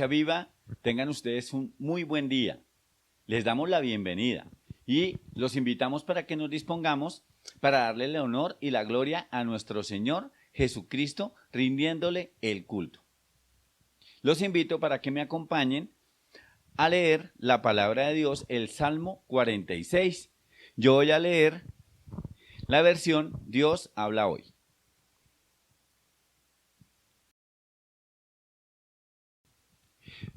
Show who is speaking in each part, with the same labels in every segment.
Speaker 1: Iglesia Viva, tengan ustedes un muy buen día. Les damos la bienvenida y los invitamos para que nos dispongamos para darle el honor y la gloria a nuestro Señor Jesucristo, rindiéndole el culto. Los invito para que me acompañen a leer la palabra de Dios, el Salmo 46. Yo voy a leer la versión Dios habla hoy.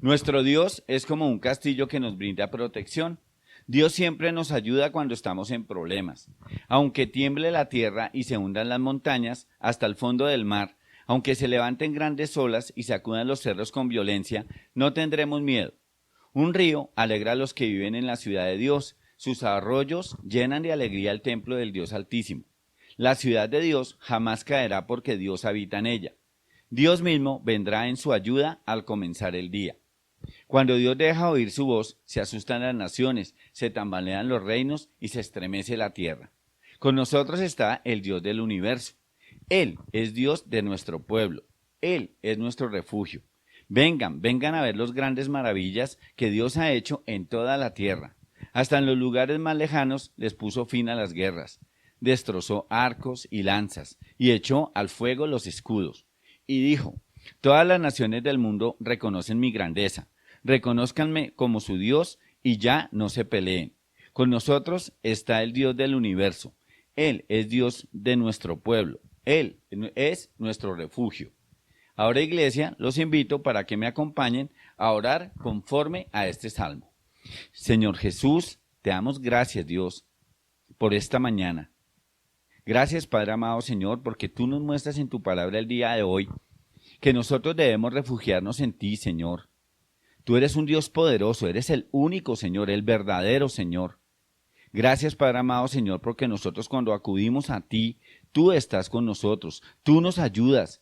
Speaker 1: Nuestro Dios es como un castillo que nos brinda protección. Dios siempre nos ayuda cuando estamos en problemas. Aunque tiemble la tierra y se hundan las montañas hasta el fondo del mar, aunque se levanten grandes olas y sacudan los cerros con violencia, no tendremos miedo. Un río alegra a los que viven en la ciudad de Dios. Sus arroyos llenan de alegría el templo del Dios Altísimo. La ciudad de Dios jamás caerá porque Dios habita en ella. Dios mismo vendrá en su ayuda al comenzar el día. Cuando Dios deja oír su voz, se asustan las naciones, se tambalean los reinos y se estremece la tierra. Con nosotros está el Dios del universo. Él es Dios de nuestro pueblo. Él es nuestro refugio. Vengan a ver las grandes maravillas que Dios ha hecho en toda la tierra. Hasta en los lugares más lejanos les puso fin a las guerras. Destrozó arcos y lanzas y echó al fuego los escudos. Y dijo: todas las naciones del mundo reconocen mi grandeza. Reconózcanme como su Dios y ya no se peleen. Con nosotros está el Dios del universo. Él es Dios de nuestro pueblo. Él es nuestro refugio. Ahora, iglesia, los invito para que me acompañen a orar conforme a este salmo. Señor Jesús, te damos gracias, Dios, por esta mañana. Gracias, Padre amado Señor, porque tú nos muestras en tu palabra el día de hoy que nosotros debemos refugiarnos en ti, Señor. Tú eres un Dios poderoso, eres el único Señor, el verdadero Señor. Gracias, Padre amado Señor, porque nosotros cuando acudimos a ti, tú estás con nosotros, tú nos ayudas.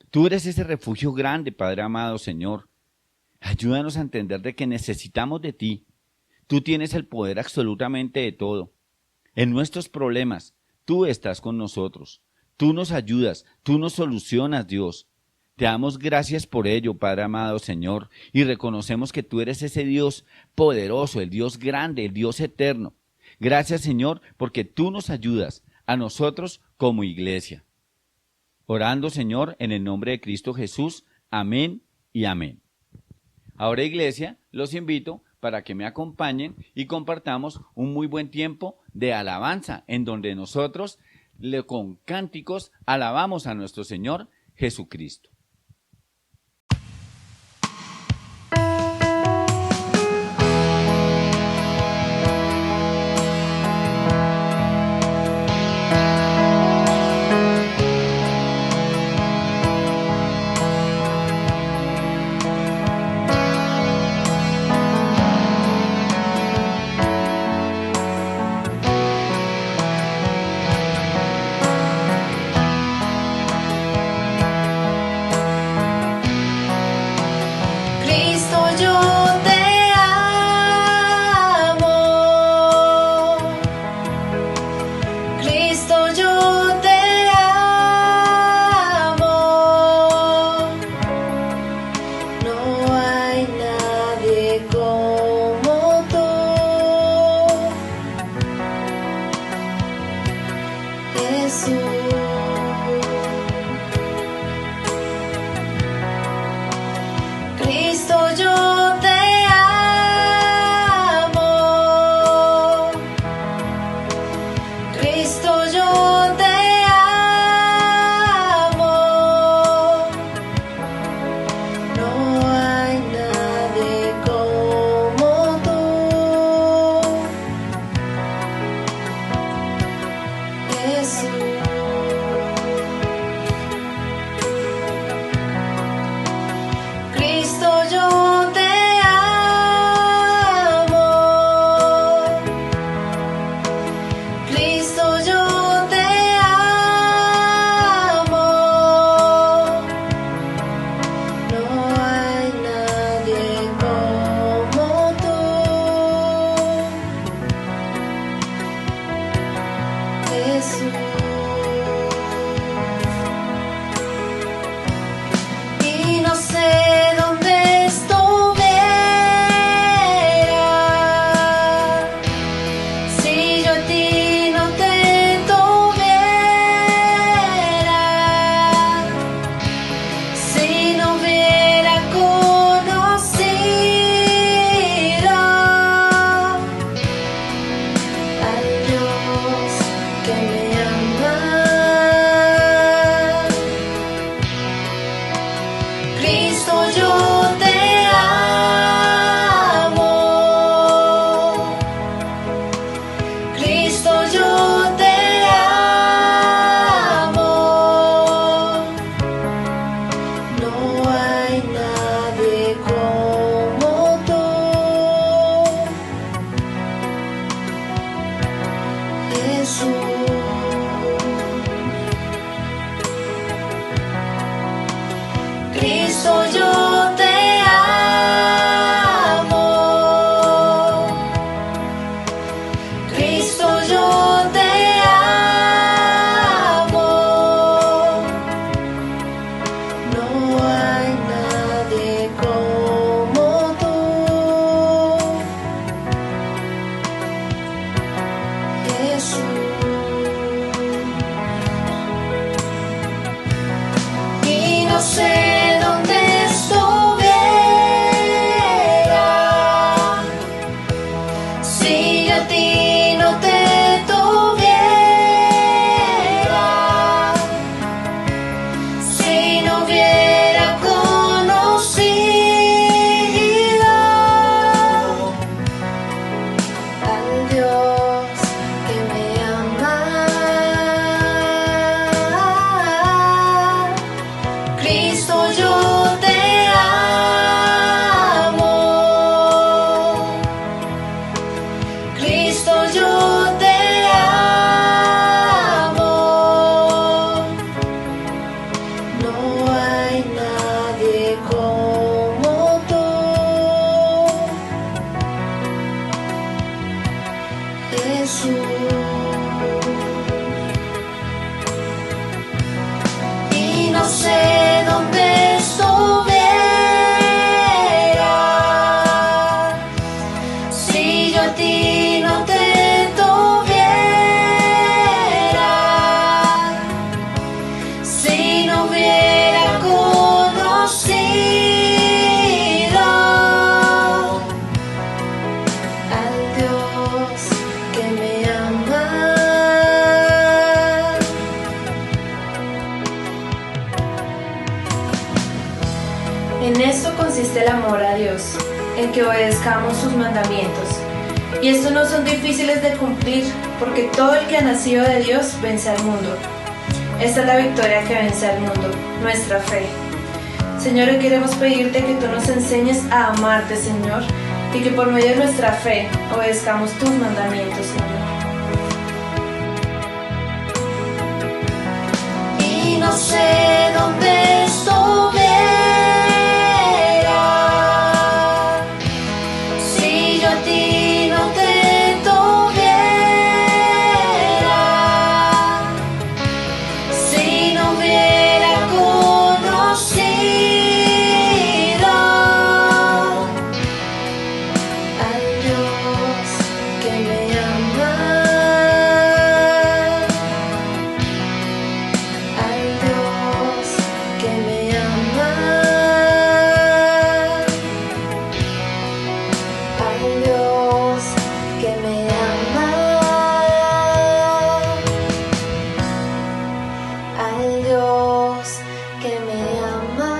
Speaker 1: Tú eres ese refugio grande, Padre amado Señor. Ayúdanos a entender de que necesitamos de ti. Tú tienes el poder absolutamente de todo. En nuestros problemas, tú estás con nosotros. Tú nos ayudas, tú nos solucionas, Dios. Te damos gracias por ello, Padre amado Señor, y reconocemos que tú eres ese Dios poderoso, el Dios grande, el Dios eterno. Gracias, Señor, porque tú nos ayudas a nosotros como iglesia. Orando, Señor, en el nombre de Cristo Jesús. Amén y amén. Ahora, iglesia, los invito para que me acompañen y compartamos un muy buen tiempo de alabanza, en donde nosotros, con cánticos, alabamos a nuestro Señor Jesucristo.
Speaker 2: Jesús. Y no sé dónde estuviera si yo a ti no te tuviera, si no hubiera conocido al Dios que me ama. En esto consiste el amor a Dios, en que obedezcamos sus mandamientos. Y estos no son difíciles de cumplir, porque todo el que ha nacido de Dios vence al mundo. Esta es la victoria que vence al mundo, nuestra fe. Señor, hoy queremos pedirte que tú nos enseñes a amarte, Señor, y que por medio de nuestra fe obedezcamos tus mandamientos, Señor. Y no sé dónde estuviera si yo a ti no te tuviera, si no hubiera conocido al Dios que me ama, al Dios que me ama, al Dios que me ama, al Dios que me ama.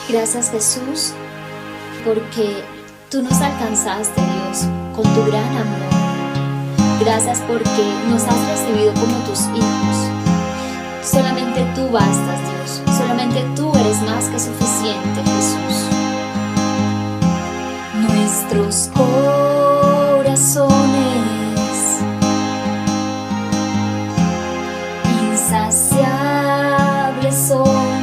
Speaker 3: Gracias, Jesús, porque tú nos alcanzaste, Dios, con tu gran amor. Gracias porque nos has recibido como tus hijos. Solamente tú bastas, Dios. Solamente tú eres más que suficiente, Jesús. Nuestros corazones insaciables son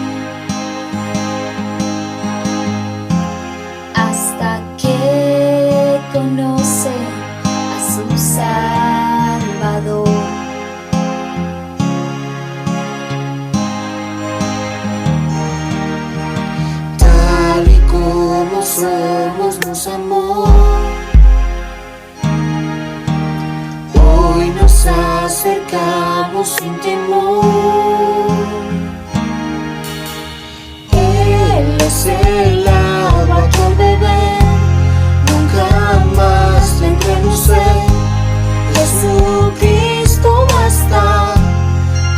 Speaker 3: hasta que conocen a su Salvador.
Speaker 2: Tal y como somos nos amó, hoy nos acercamos sin temor. Él es el agua que al beber nunca más tendremos sed. Jesucristo basta,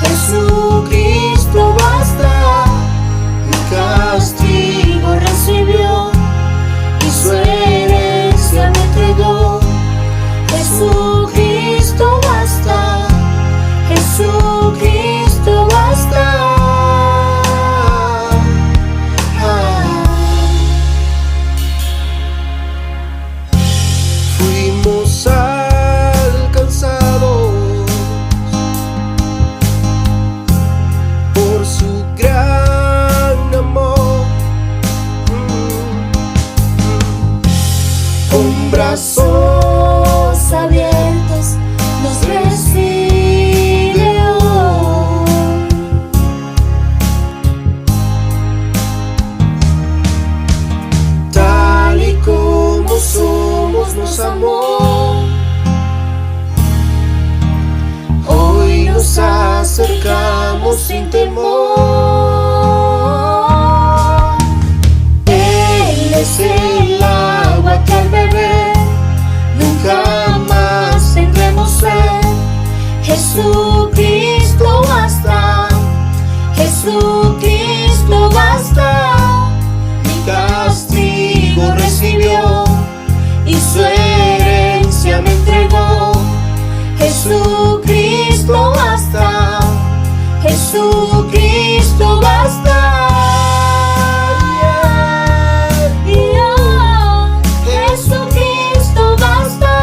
Speaker 2: Jesucristo basta. Mi castigo recibió y su herencia me entregó. Jesucristo basta, Jesucristo basta. Fuimos alcanzados por su gran amor. Con brazos abiertos nos recibe hoy. Tal y como somos nos amó, hoy nos acercamos sin temor. Él es el agua que al beber nunca más tendremos sed. Jesucristo basta, Jesucristo basta. Mi castigo recibió y su herencia me entregó. Jesucristo basta, Jesucristo basta. Jesucristo basta.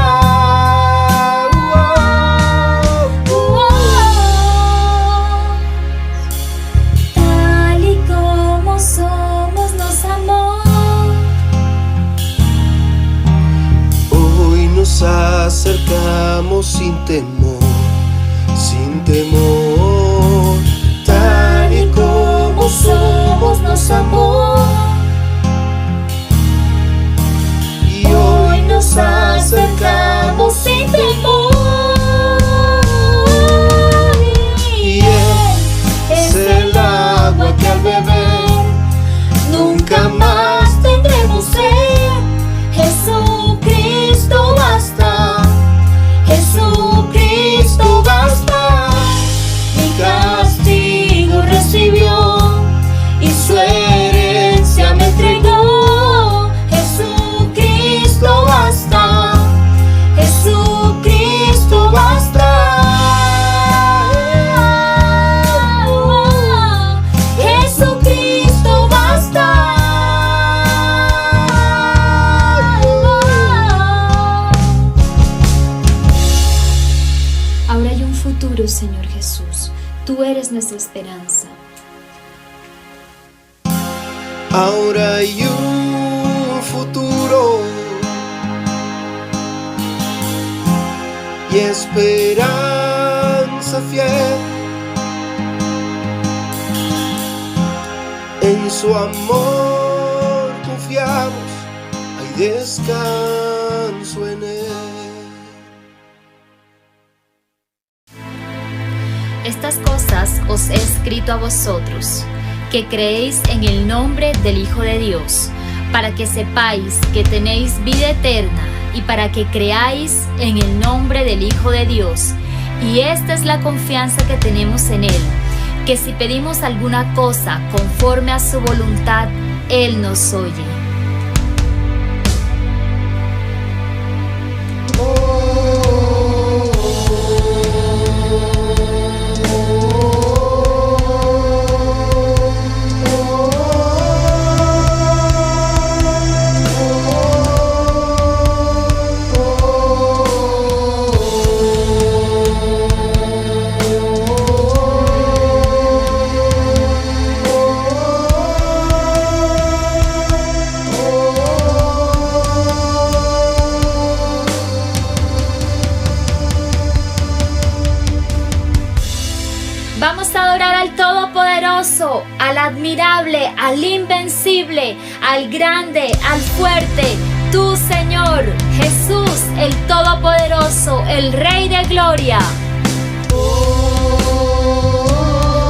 Speaker 3: Tal y como somos nos amó,
Speaker 4: acercamos sin temor, tal y como somos nos amó, y hoy nos acercamos sin temor, y Él es el agua que al beber nunca más tendremos sed. Jesucristo basta, Jesucristo basta. Mi castigo recibió y su herencia me entregó. Jesucristo basta, Jesucristo basta. Jesucristo basta.
Speaker 3: Ahora hay un futuro, Señor Jesús. Tú eres nuestra esperanza.
Speaker 4: Ahora hay un futuro y esperanza fiel. En su amor confiamos, hay descanso en Él.
Speaker 3: Estas cosas os he escrito a vosotros, que creéis en el nombre del Hijo de Dios, para que sepáis que tenéis vida eterna y para que creáis en el nombre del Hijo de Dios. Y esta es la confianza que tenemos en Él, que si pedimos alguna cosa conforme a su voluntad, Él nos oye. Vamos a adorar al Todopoderoso, al admirable, al invencible, al grande, al fuerte. Tú, Señor, Jesús, el Todopoderoso, el Rey de Gloria.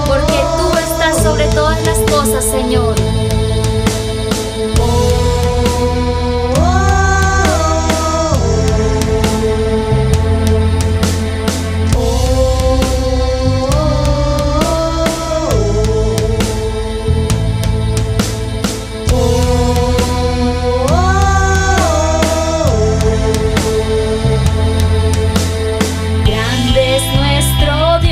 Speaker 3: Porque tú estás sobre todas las cosas, Señor. Grande es nuestro Dios.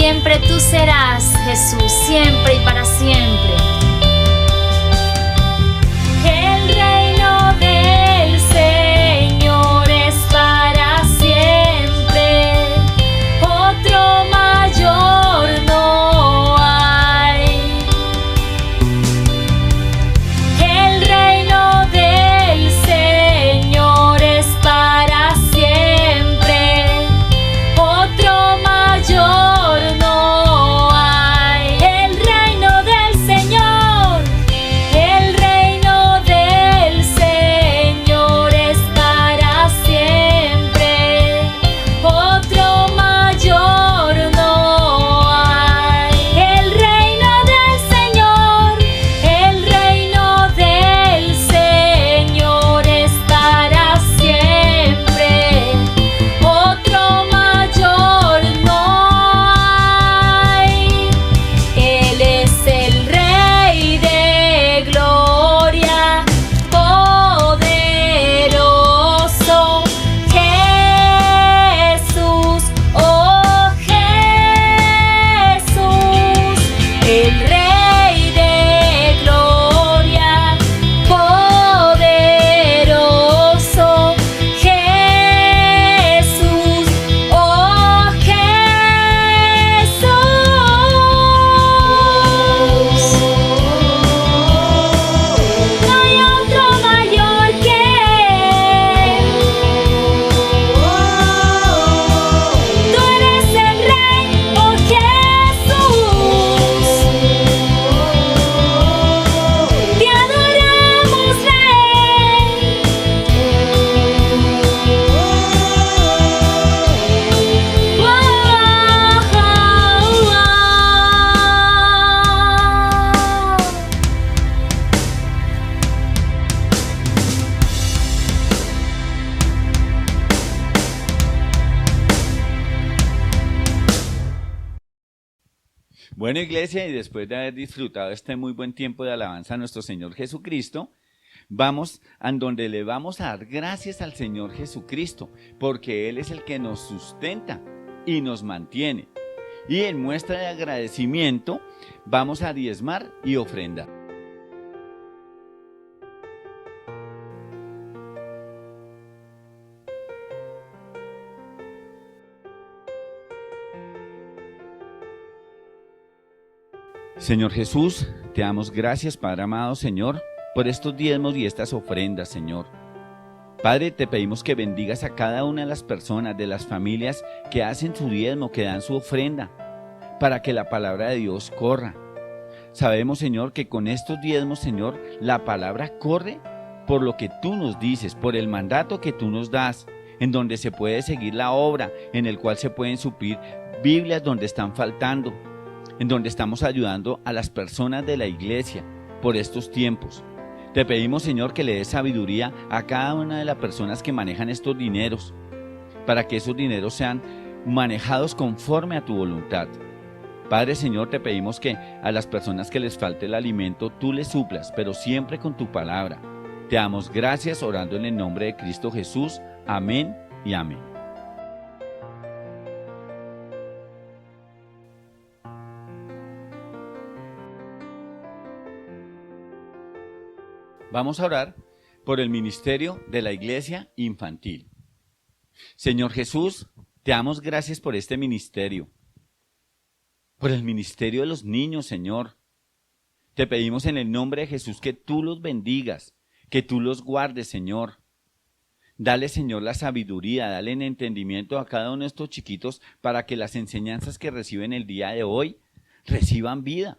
Speaker 3: Siempre tú serás, Jesús, siempre y para siempre. El reino del Señor es para siempre, otro mayor no hay. El reino del Señor es para siempre, otro mayor no hay. El reino del Señor, el reino del Señor es para siempre, otro mayor no hay. El reino del Señor, el reino del Señor es para siempre, otro mayor no hay. Él es el Rey de gloria, poderoso, Jesús, oh Jesús. El Rey de gloria, poderoso, Jesús, oh Jesús. No hay otro mayor que Él. Tú eres el Rey, oh Jesús. Te adoramos, Rey.
Speaker 1: Bueno, iglesia, y después de haber disfrutado este muy buen tiempo de alabanza a nuestro Señor Jesucristo, vamos a donde le vamos a dar gracias al Señor Jesucristo, porque Él es el que nos sustenta y nos mantiene. Y en muestra de agradecimiento vamos a diezmar y ofrendar. Señor Jesús, te damos gracias, Padre amado, Señor, por estos diezmos y estas ofrendas, Señor. Padre, te pedimos que bendigas a cada una de las personas, de las familias que hacen su diezmo, que dan su ofrenda, para que la palabra de Dios corra. Sabemos, Señor, que con estos diezmos, Señor, la palabra corre por lo que tú nos dices, por el mandato que tú nos das, en donde se puede seguir la obra, en el cual se pueden suplir Biblias donde están faltando, en donde estamos ayudando a las personas de la iglesia por estos tiempos. Te pedimos, Señor, que le des sabiduría a cada una de las personas que manejan estos dineros, para que esos dineros sean manejados conforme a tu voluntad. Padre, Señor, te pedimos que a las personas que les falte el alimento, tú les suplas, pero siempre con tu palabra. Te damos gracias orando en el nombre de Cristo Jesús. Amén y amén. Vamos a orar por el ministerio de la iglesia infantil. Señor Jesús, te damos gracias por este ministerio, por el ministerio de los niños, Señor. Te pedimos en el nombre de Jesús que tú los bendigas, que tú los guardes, Señor. Dale, Señor, la sabiduría, dale el entendimiento a cada uno de estos chiquitos para que las enseñanzas que reciben el día de hoy reciban vida.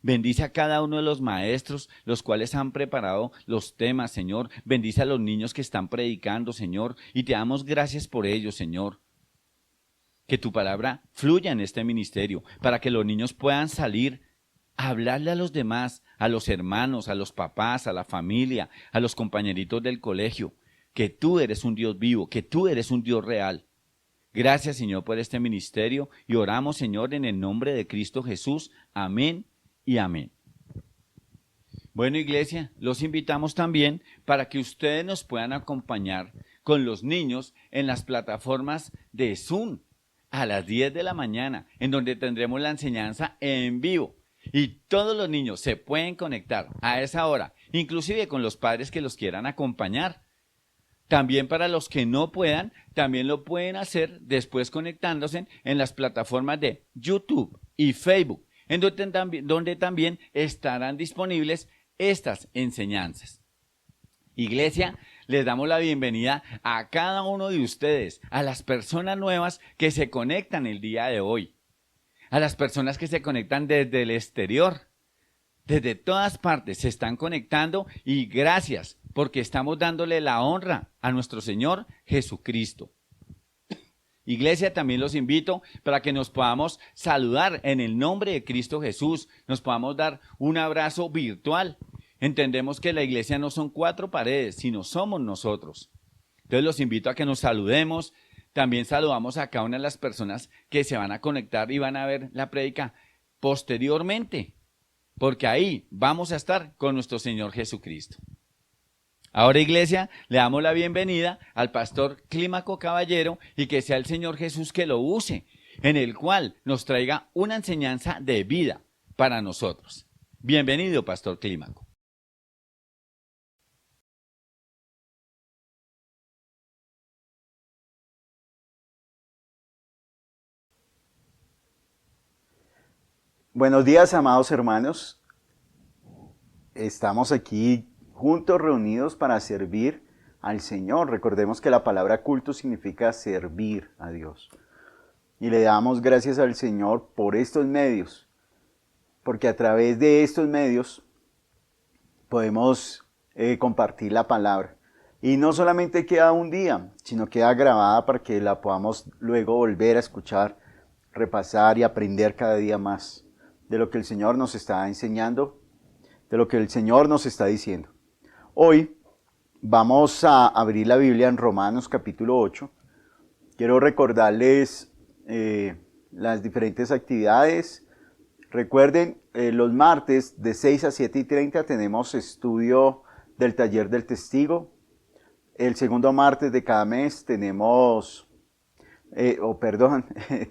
Speaker 1: Bendice a cada uno de los maestros, los cuales han preparado los temas, Señor. Bendice a los niños que están predicando, Señor, y te damos gracias por ello, Señor. Que tu palabra fluya en este ministerio, para que los niños puedan salir a hablarle a los demás, a los hermanos, a los papás, a la familia, a los compañeritos del colegio, que tú eres un Dios vivo, que tú eres un Dios real. Gracias, Señor, por este ministerio, y oramos, Señor, en el nombre de Cristo Jesús. Amén y amén. Bueno, iglesia, los invitamos también para que ustedes nos puedan acompañar con los niños en las plataformas de Zoom, a las 10 de la mañana, en donde tendremos la enseñanza en vivo. Y todos los niños se pueden conectar a esa hora, inclusive con los padres que los quieran acompañar. También para los que no puedan, también lo pueden hacer después conectándose en las plataformas de YouTube y Facebook, en donde también estarán disponibles estas enseñanzas. Iglesia, les damos la bienvenida a cada uno de ustedes, a las personas nuevas que se conectan el día de hoy, a las personas que se conectan desde el exterior. Desde todas partes se están conectando y gracias porque estamos dándole la honra a nuestro Señor Jesucristo. Iglesia, también los invito para que nos podamos saludar en el nombre de Cristo Jesús, nos podamos dar un abrazo virtual. Entendemos que la iglesia no son 4 paredes, sino somos nosotros. Entonces los invito a que nos saludemos. También saludamos a cada una de las personas que se van a conectar y van a ver la prédica posteriormente, porque ahí vamos a estar con nuestro Señor Jesucristo. Ahora, iglesia, le damos la bienvenida al pastor Clímaco Caballero y que sea el Señor Jesús que lo use, en el cual nos traiga una enseñanza de vida para nosotros. Bienvenido, pastor Clímaco.
Speaker 5: Buenos días, amados hermanos. Estamos aquí juntos, reunidos para servir al Señor. Recordemos que la palabra culto significa servir a Dios. Y le damos gracias al Señor por estos medios, porque a través de estos medios podemos compartir la palabra. Y no solamente queda un día, sino queda grabada para que la podamos luego volver a escuchar, repasar y aprender cada día más de lo que el Señor nos está enseñando, de lo que el Señor nos está diciendo. Hoy vamos a abrir la Biblia en Romanos capítulo 8. Quiero recordarles las diferentes actividades. Recuerden, los martes de 6 a 7:30 tenemos estudio del taller del testigo. El segundo martes de cada mes tenemos,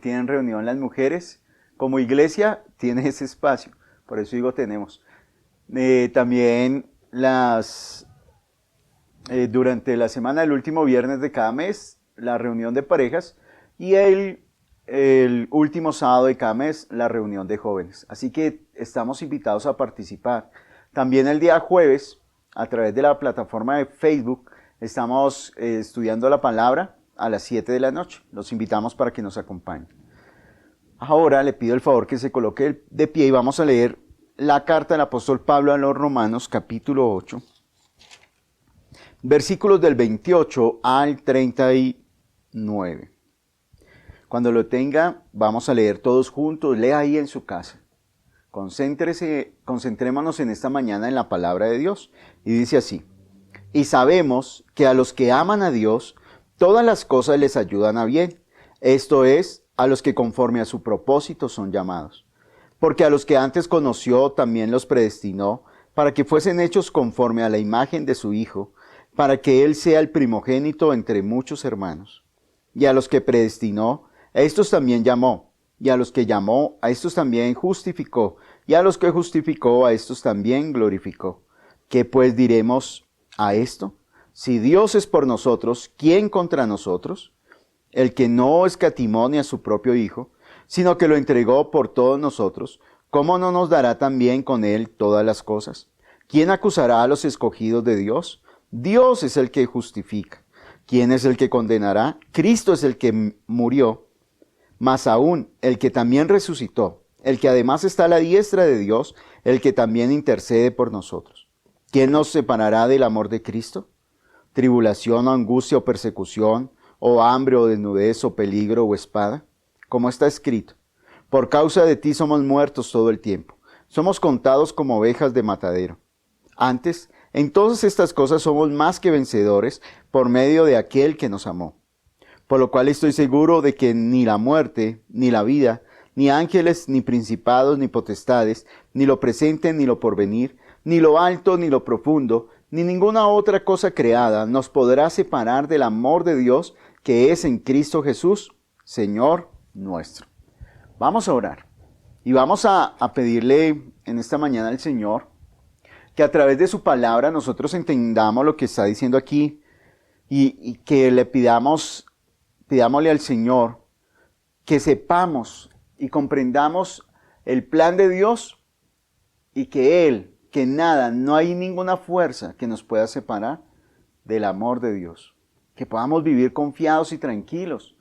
Speaker 5: tienen reunión las mujeres. Como iglesia tiene ese espacio, por eso digo tenemos. También durante la semana, el último viernes de cada mes, la reunión de parejas y el último sábado de cada mes, la reunión de jóvenes. Así que estamos invitados a participar. También el día jueves, a través de la plataforma de Facebook, estamos estudiando la palabra a las 7 de la noche. Los invitamos para que nos acompañen. Ahora le pido el favor que se coloque de pie y vamos a leer la carta del apóstol Pablo a los Romanos, capítulo 8, versículos del 28 al 39. Cuando lo tenga, vamos a leer todos juntos. Lea ahí en su casa. Concentrémonos en esta mañana en la palabra de Dios. Y dice así: y sabemos que a los que aman a Dios, todas las cosas les ayudan a bien. Esto es, a los que conforme a su propósito son llamados. Porque a los que antes conoció también los predestinó, para que fuesen hechos conforme a la imagen de su Hijo, para que Él sea el primogénito entre muchos hermanos. Y a los que predestinó, a estos también llamó. Y a los que llamó, a estos también justificó. Y a los que justificó, a estos también glorificó. ¿Qué pues diremos a esto? Si Dios es por nosotros, ¿quién contra nosotros? El que no escatimó ni a su propio Hijo, sino que lo entregó por todos nosotros, ¿cómo no nos dará también con Él todas las cosas? ¿Quién acusará a los escogidos de Dios? Dios es el que justifica. ¿Quién es el que condenará? Cristo es el que murió, más aún el que también resucitó, el que además está a la diestra de Dios, el que también intercede por nosotros. ¿Quién nos separará del amor de Cristo? ¿Tribulación o angustia o persecución, o hambre o desnudez o peligro o espada? Como está escrito: por causa de ti somos muertos todo el tiempo, somos contados como ovejas de matadero. Antes, en todas estas cosas somos más que vencedores por medio de aquel que nos amó. Por lo cual estoy seguro de que ni la muerte, ni la vida, ni ángeles, ni principados, ni potestades, ni lo presente, ni lo porvenir, ni lo alto, ni lo profundo, ni ninguna otra cosa creada nos podrá separar del amor de Dios que es en Cristo Jesús, Señor nuestro. Vamos a orar y vamos a pedirle en esta mañana al Señor que a través de su palabra nosotros entendamos lo que está diciendo aquí y que le pidámosle al Señor que sepamos y comprendamos el plan de Dios y que nada, no hay ninguna fuerza que nos pueda separar del amor de Dios. Que podamos vivir confiados y tranquilos.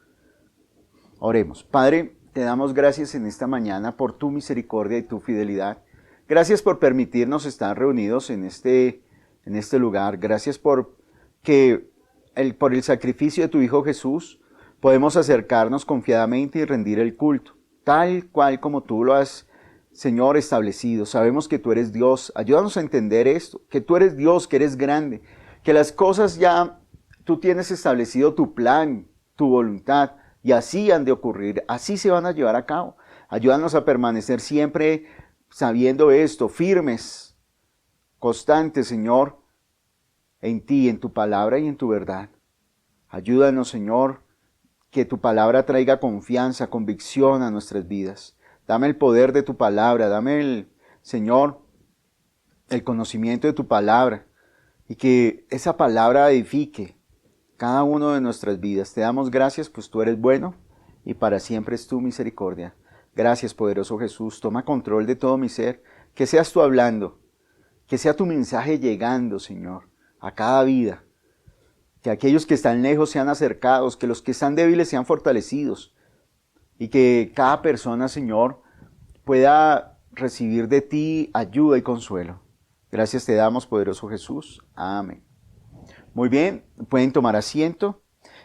Speaker 5: Oremos. Padre, te damos gracias en esta mañana por tu misericordia y tu fidelidad. Gracias por permitirnos estar reunidos en este lugar. Gracias por el sacrificio de tu Hijo Jesús podemos acercarnos confiadamente y rendir el culto, tal cual como tú lo has, Señor, establecido. Sabemos que tú eres Dios. Ayúdanos a entender esto, que tú eres Dios, que eres grande, que las cosas ya tú tienes establecido tu plan, tu voluntad, y así han de ocurrir, así se van a llevar a cabo. Ayúdanos a permanecer siempre sabiendo esto, firmes, constantes, Señor, en ti, en tu palabra y en tu verdad. Ayúdanos, Señor, que tu palabra traiga confianza, convicción a nuestras vidas. Dame el poder de tu palabra, dame, Señor, el conocimiento de tu palabra y que esa palabra edifique cada uno de nuestras vidas. Te damos gracias, pues tú eres bueno y para siempre es tu misericordia. Gracias, poderoso Jesús. Toma control de todo mi ser. Que seas tú hablando, que sea tu mensaje llegando, Señor, a cada vida. Que aquellos que están lejos sean acercados, que los que están débiles sean fortalecidos y que cada persona, Señor, pueda recibir de ti ayuda y consuelo. Gracias te damos, poderoso Jesús. Amén. Muy bien, pueden tomar asiento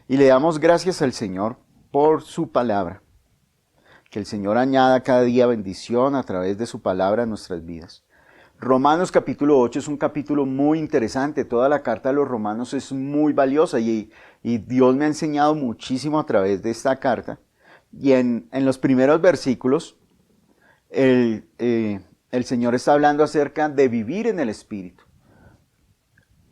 Speaker 5: y le damos gracias al Señor por su palabra. Que el Señor añada cada día bendición a través de su palabra a nuestras vidas. Romanos capítulo 8 es un capítulo muy interesante. Toda la carta de los Romanos es muy valiosa y Dios me ha enseñado muchísimo a través de esta carta. Y en los primeros versículos, el Señor está hablando acerca de vivir en el Espíritu.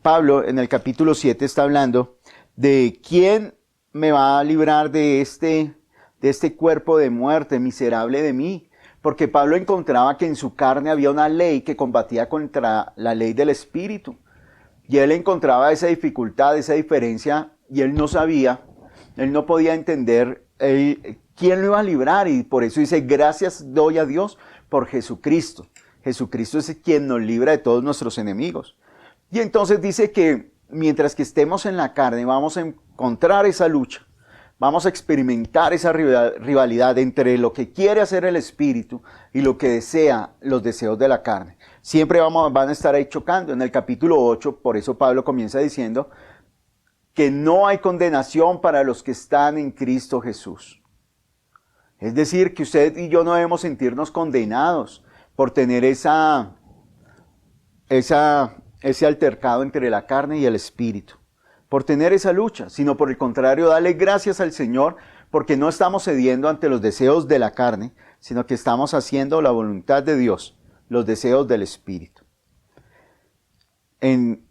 Speaker 5: Pablo en el capítulo 7 está hablando de quién me va a librar de este cuerpo de muerte, miserable de mí. Porque Pablo encontraba que en su carne había una ley que combatía contra la ley del Espíritu. Y él encontraba esa dificultad, esa diferencia, y él no sabía, él no podía entender quién lo iba a librar. Y por eso dice, gracias doy a Dios por Jesucristo. Jesucristo es quien nos libra de todos nuestros enemigos. Y entonces dice que mientras que estemos en la carne vamos a encontrar esa lucha. Vamos a experimentar esa rivalidad entre lo que quiere hacer el Espíritu y lo que desea los deseos de la carne. Siempre van a estar ahí chocando. En el capítulo 8, por eso Pablo comienza diciendo que no hay condenación para los que están en Cristo Jesús. Es decir, que usted y yo no debemos sentirnos condenados por tener ese altercado entre la carne y el Espíritu. Por tener esa lucha, sino por el contrario, darle gracias al Señor porque no estamos cediendo ante los deseos de la carne, sino que estamos haciendo la voluntad de Dios, los deseos del Espíritu. En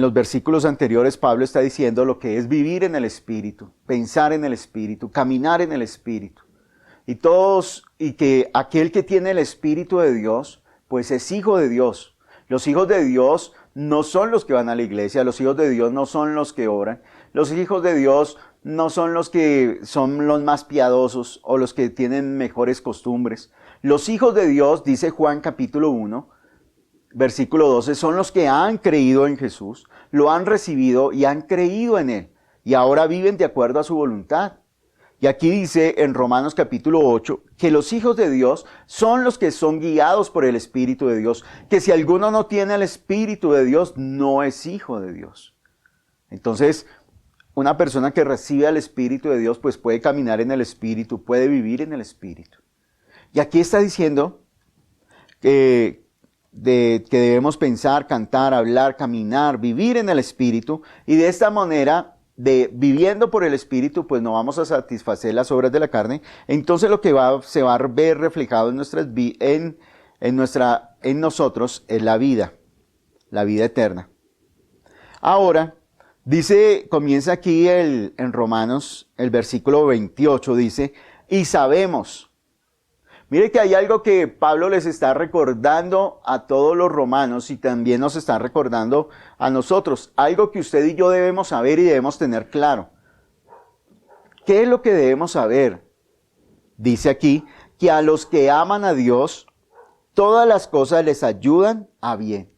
Speaker 5: los versículos anteriores Pablo está diciendo lo que es vivir en el Espíritu, pensar en el Espíritu, caminar en el Espíritu. Y que aquel que tiene el Espíritu de Dios, pues es hijo de Dios. Los hijos de Dios no son los que van a la iglesia, los hijos de Dios no son los que oran, los hijos de Dios no son los que son los más piadosos o los que tienen mejores costumbres. Los hijos de Dios, dice Juan capítulo 1, versículo 12, son los que han creído en Jesús, lo han recibido y han creído en Él y ahora viven de acuerdo a su voluntad. Y aquí dice en Romanos capítulo 8 que los hijos de Dios son los que son guiados por el Espíritu de Dios. Que si alguno no tiene el Espíritu de Dios, no es hijo de Dios. Entonces, una persona que recibe al Espíritu de Dios, pues puede caminar en el Espíritu, puede vivir en el Espíritu. Y aquí está diciendo que debemos pensar, cantar, hablar, caminar, vivir en el Espíritu. Y de esta manera, viviendo por el Espíritu, pues no vamos a satisfacer las obras de la carne. Entonces lo que se va a ver reflejado en nosotros es la vida eterna. Ahora, comienza aquí en Romanos, el versículo 28, dice, y sabemos. Mire que hay algo que Pablo les está recordando a todos los romanos y también nos está recordando a nosotros. Algo que usted y yo debemos saber y debemos tener claro. ¿Qué es lo que debemos saber? Dice aquí que a los que aman a Dios, todas las cosas les ayudan a bien.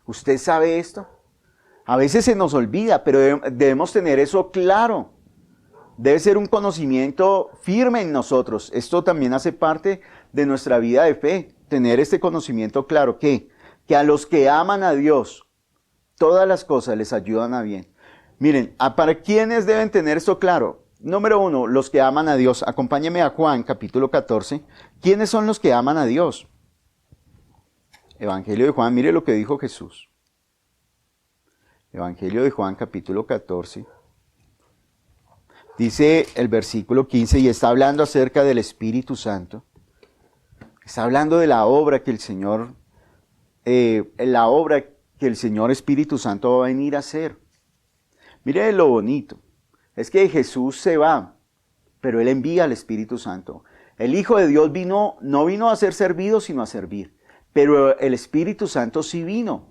Speaker 5: ¿Usted sabe esto? A veces se nos olvida, pero debemos tener eso claro. Debe ser un conocimiento firme en nosotros. Esto también hace parte de nuestra vida de fe. Tener este conocimiento claro. Que a los que aman a Dios, todas las cosas les ayudan a bien. Miren, ¿para quiénes deben tener esto claro? Número 1, los que aman a Dios. Acompáñeme a Juan, capítulo 14. ¿Quiénes son los que aman a Dios? Evangelio de Juan, mire lo que dijo Jesús. Evangelio de Juan, capítulo 14. Dice el versículo 15, y está hablando acerca del Espíritu Santo. Está hablando de la obra que el Señor, Espíritu Santo va a venir a hacer. Mire lo bonito. Es que Jesús se va, pero Él envía al Espíritu Santo. El Hijo de Dios no vino a ser servido, sino a servir. Pero el Espíritu Santo sí vino.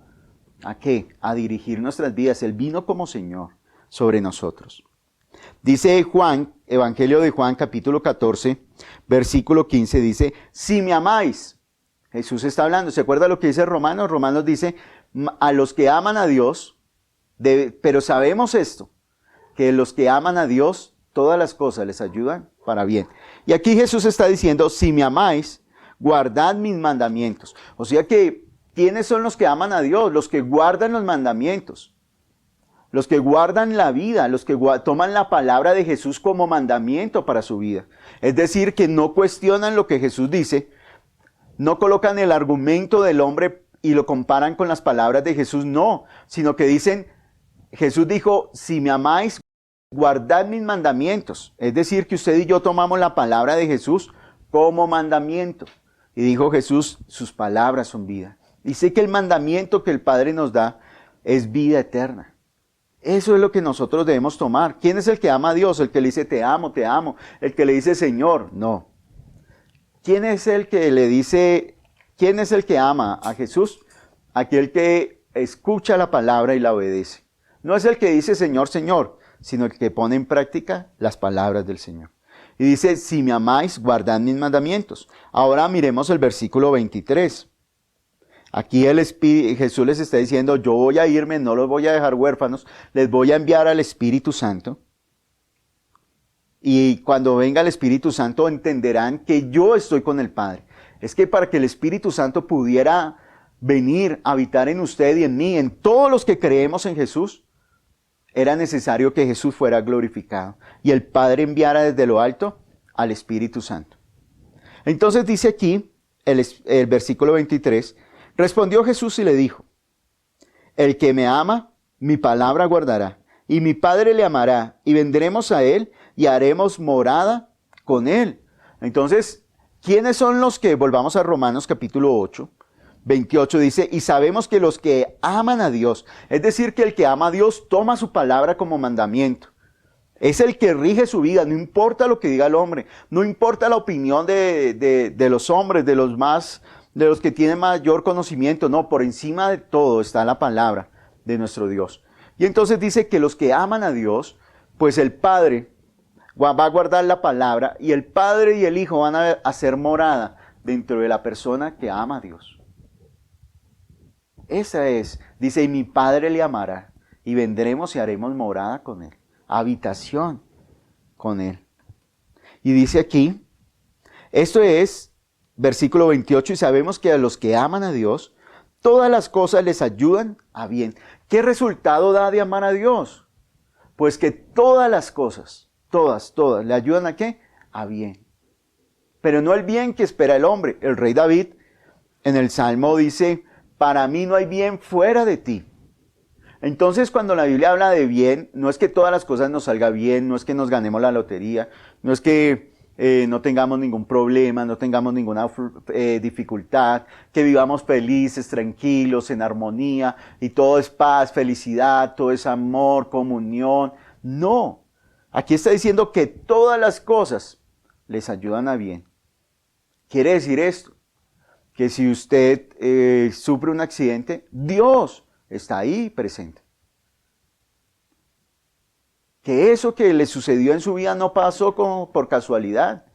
Speaker 5: ¿A qué? A dirigir nuestras vidas. Él vino como Señor sobre nosotros. Dice Juan, Evangelio de Juan, capítulo 14, versículo 15, dice, si me amáis, Jesús está hablando, ¿se acuerda lo que dice Romanos? Romanos dice, a los que aman a Dios, pero sabemos esto, que los que aman a Dios, todas las cosas les ayudan para bien. Y aquí Jesús está diciendo, si me amáis, guardad mis mandamientos. O sea que, ¿quiénes son los que aman a Dios? Los que guardan los mandamientos. Los que guardan la vida, los que toman la palabra de Jesús como mandamiento para su vida. Es decir, que no cuestionan lo que Jesús dice, no colocan el argumento del hombre y lo comparan con las palabras de Jesús, no, sino que dicen, Jesús dijo, si me amáis, guardad mis mandamientos. Es decir, que usted y yo tomamos la palabra de Jesús como mandamiento. Y dijo Jesús, sus palabras son vida. Dice que el mandamiento que el Padre nos da es vida eterna. Eso es lo que nosotros debemos tomar. ¿Quién es el que ama a Dios? El que le dice te amo, te amo. El que le dice Señor, no. ¿Quién es el que le dice, quién es el que ama a Jesús? Aquel que escucha la palabra y la obedece. No es el que dice Señor, Señor, sino el que pone en práctica las palabras del Señor. Y dice, si me amáis, guardad mis mandamientos. Ahora miremos el versículo 23. Aquí Jesús les está diciendo, yo voy a irme, no los voy a dejar huérfanos, les voy a enviar al Espíritu Santo. Y cuando venga el Espíritu Santo entenderán que yo estoy con el Padre. Es que para que el Espíritu Santo pudiera venir a habitar en usted y en mí, en todos los que creemos en Jesús, era necesario que Jesús fuera glorificado y el Padre enviara desde lo alto al Espíritu Santo. Entonces dice aquí el versículo 23, respondió Jesús y le dijo, el que me ama, mi palabra guardará, y mi Padre le amará, y vendremos a él y haremos morada con él. Entonces, ¿quiénes son los que, volvamos a Romanos capítulo 8, 28 dice, y sabemos que los que aman a Dios, es decir, que el que ama a Dios toma su palabra como mandamiento. Es el que rige su vida, no importa lo que diga el hombre, no importa la opinión de los hombres, de los que tienen mayor conocimiento, no, por encima de todo está la palabra de nuestro Dios. Y entonces dice que los que aman a Dios, pues el Padre va a guardar la palabra y el Padre y el Hijo van a hacer morada dentro de la persona que ama a Dios. Esa es, dice, y mi Padre le amará y vendremos y haremos morada con él, habitación con él. Y dice aquí, esto es versículo 28, y sabemos que a los que aman a Dios, todas las cosas les ayudan a bien. ¿Qué resultado da de amar a Dios? Pues que todas las cosas, todas, ¿le ayudan a qué? A bien. Pero no el bien que espera el hombre. El rey David en el Salmo dice, para mí no hay bien fuera de ti. Entonces cuando la Biblia habla de bien, no es que todas las cosas nos salga bien, no es que nos ganemos la lotería, no es que no tengamos ningún problema, no tengamos ninguna dificultad, que vivamos felices, tranquilos, en armonía, y todo es paz, felicidad, todo es amor, comunión. No, aquí está diciendo que todas las cosas les ayudan a bien. Quiere decir esto, que si usted sufre un accidente, Dios está ahí presente. Que eso que le sucedió en su vida no pasó por casualidad,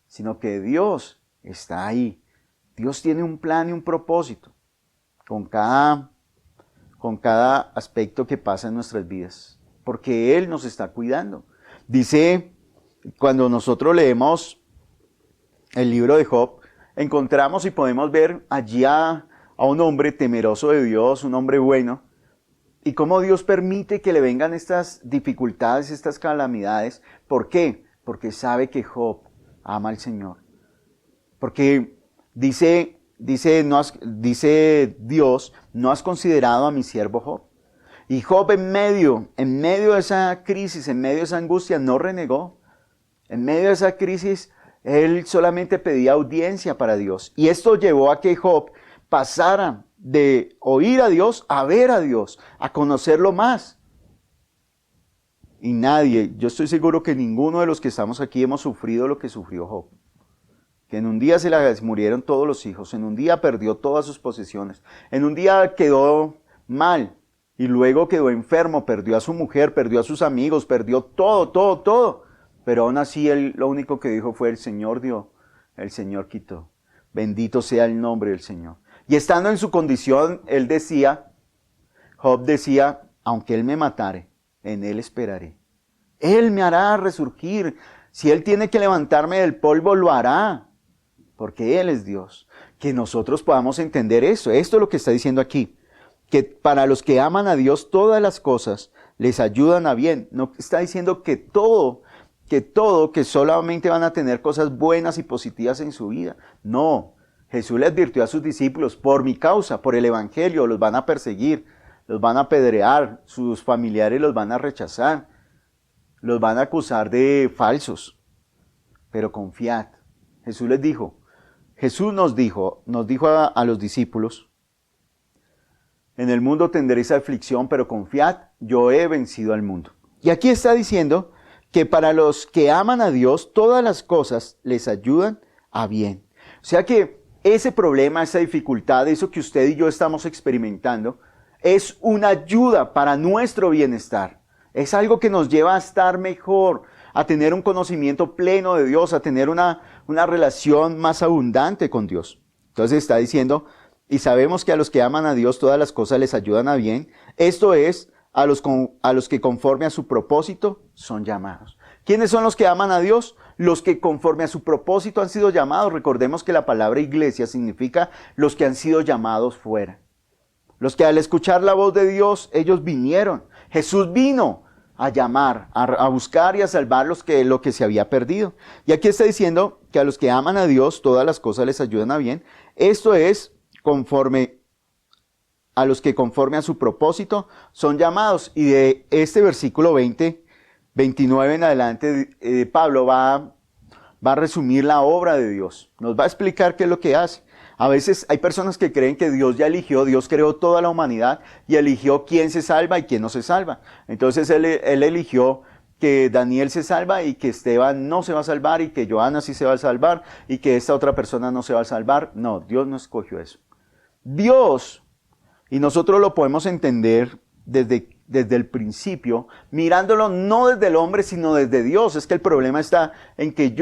Speaker 5: sino que Dios está ahí. Dios tiene un plan y un propósito con cada aspecto que pasa en nuestras vidas, porque Él nos está cuidando. Dice, cuando nosotros leemos el libro de Job, encontramos y podemos ver allí a un hombre temeroso de Dios, un hombre bueno, y cómo Dios permite que le vengan estas dificultades, estas calamidades. ¿Por qué? Porque sabe que Job ama al Señor. Porque dice Dios, no has considerado a mi siervo Job. Y Job en medio de esa crisis, en medio de esa angustia, no renegó. En medio de esa crisis, él solamente pedía audiencia para Dios. Y esto llevó a que Job pasara de oír a Dios a ver a Dios, a conocerlo más. Y nadie, yo estoy seguro que ninguno de los que estamos aquí hemos sufrido lo que sufrió Job. Que en un día se le murieron todos los hijos, en un día perdió todas sus posesiones, en un día quedó mal y luego quedó enfermo, perdió a su mujer, perdió a sus amigos, perdió todo. Pero aún así él lo único que dijo fue: el Señor dio, el Señor quitó. Bendito sea el nombre del Señor. Y estando en su condición, Job decía, aunque Él me matare, en Él esperaré. Él me hará resurgir. Si Él tiene que levantarme del polvo, lo hará. Porque Él es Dios. Que nosotros podamos entender eso. Esto es lo que está diciendo aquí. Que para los que aman a Dios, todas las cosas les ayudan a bien. No está diciendo que solamente van a tener cosas buenas y positivas en su vida. No. Jesús le advirtió a sus discípulos: por mi causa, por el evangelio, los van a perseguir, los van a apedrear, sus familiares los van a rechazar, los van a acusar de falsos. Pero confiad. Jesús nos dijo a los discípulos: en el mundo tendréis aflicción, pero confiad, yo he vencido al mundo. Y aquí está diciendo que para los que aman a Dios, todas las cosas les ayudan a bien. O sea que ese problema, esa dificultad, eso que usted y yo estamos experimentando, es una ayuda para nuestro bienestar. Es algo que nos lleva a estar mejor, a tener un conocimiento pleno de Dios, a tener una relación más abundante con Dios. Entonces está diciendo, y sabemos que a los que aman a Dios todas las cosas les ayudan a bien. Esto es, a los que conforme a su propósito son llamados. ¿Quiénes son los que aman a Dios? Los que conforme a su propósito han sido llamados. Recordemos que la palabra iglesia significa los que han sido llamados fuera. Los que al escuchar la voz de Dios, ellos vinieron. Jesús vino a llamar, a buscar y a salvar lo que se había perdido. Y aquí está diciendo que a los que aman a Dios, todas las cosas les ayudan a bien. Esto es a los que conforme a su propósito son llamados. Y de este versículo 29 en adelante, Pablo va a resumir la obra de Dios. Nos va a explicar qué es lo que hace. A veces hay personas que creen que Dios ya eligió, Dios creó toda la humanidad y eligió quién se salva y quién no se salva. Entonces él eligió que Daniel se salva y que Esteban no se va a salvar y que Joana sí se va a salvar y que esta otra persona no se va a salvar. No, Dios no escogió eso. Dios, y nosotros lo podemos entender desde el principio, mirándolo no desde el hombre, sino desde Dios. Es que el problema está en que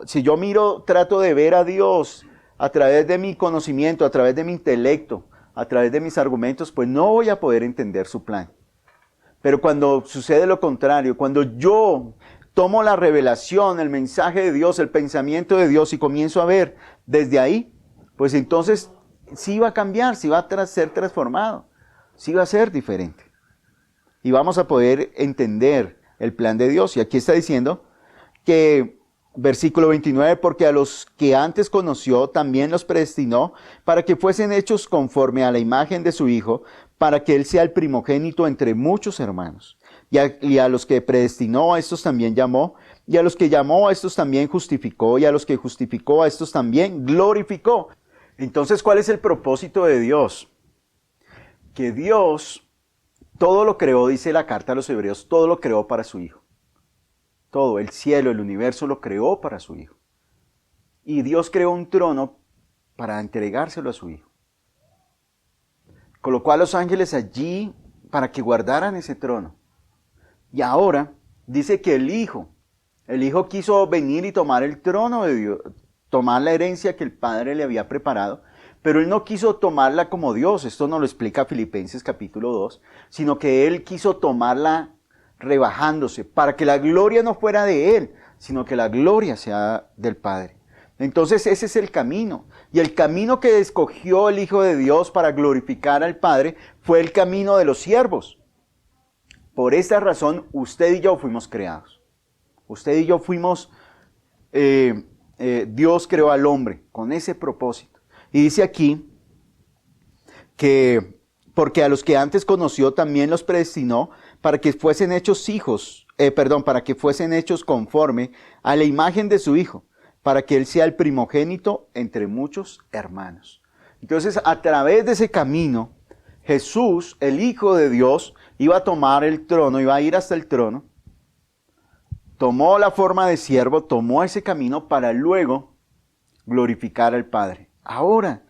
Speaker 5: si yo trato de ver a Dios a través de mi conocimiento, a través de mi intelecto, a través de mis argumentos, pues no voy a poder entender su plan. Pero cuando sucede lo contrario, cuando yo tomo la revelación, el mensaje de Dios, el pensamiento de Dios y comienzo a ver desde ahí, pues entonces sí va a cambiar, sí va a ser transformado, sí va a ser diferente. Y vamos a poder entender el plan de Dios. Y aquí está diciendo que, versículo 29, porque a los que antes conoció también los predestinó para que fuesen hechos conforme a la imagen de su Hijo, para que Él sea el primogénito entre muchos hermanos. Y a los que predestinó, a estos también llamó, y a los que llamó, a estos también justificó, y a los que justificó, a estos también glorificó. Entonces, ¿cuál es el propósito de Dios? Que Dios todo lo creó, dice la carta a los Hebreos, todo lo creó para su Hijo. Todo, el cielo, el universo lo creó para su Hijo. Y Dios creó un trono para entregárselo a su Hijo. Colocó a los ángeles allí para que guardaran ese trono. Y ahora dice que el Hijo quiso venir y tomar el trono de Dios, tomar la herencia que el Padre le había preparado, pero Él no quiso tomarla como Dios, esto nos lo explica Filipenses capítulo 2, sino que Él quiso tomarla rebajándose, para que la gloria no fuera de Él, sino que la gloria sea del Padre. Entonces ese es el camino, y el camino que escogió el Hijo de Dios para glorificar al Padre fue el camino de los siervos. Por esta razón usted y yo fuimos creados. Usted y yo fuimos, Dios creó al hombre con ese propósito. Y dice aquí que porque a los que antes conoció también los predestinó para que fuesen hechos para que fuesen hechos conforme a la imagen de su Hijo, para que Él sea el primogénito entre muchos hermanos. Entonces, a través de ese camino, Jesús, el Hijo de Dios, iba a tomar el trono, iba a ir hasta el trono, tomó la forma de siervo, tomó ese camino para luego glorificar al Padre. Ahora,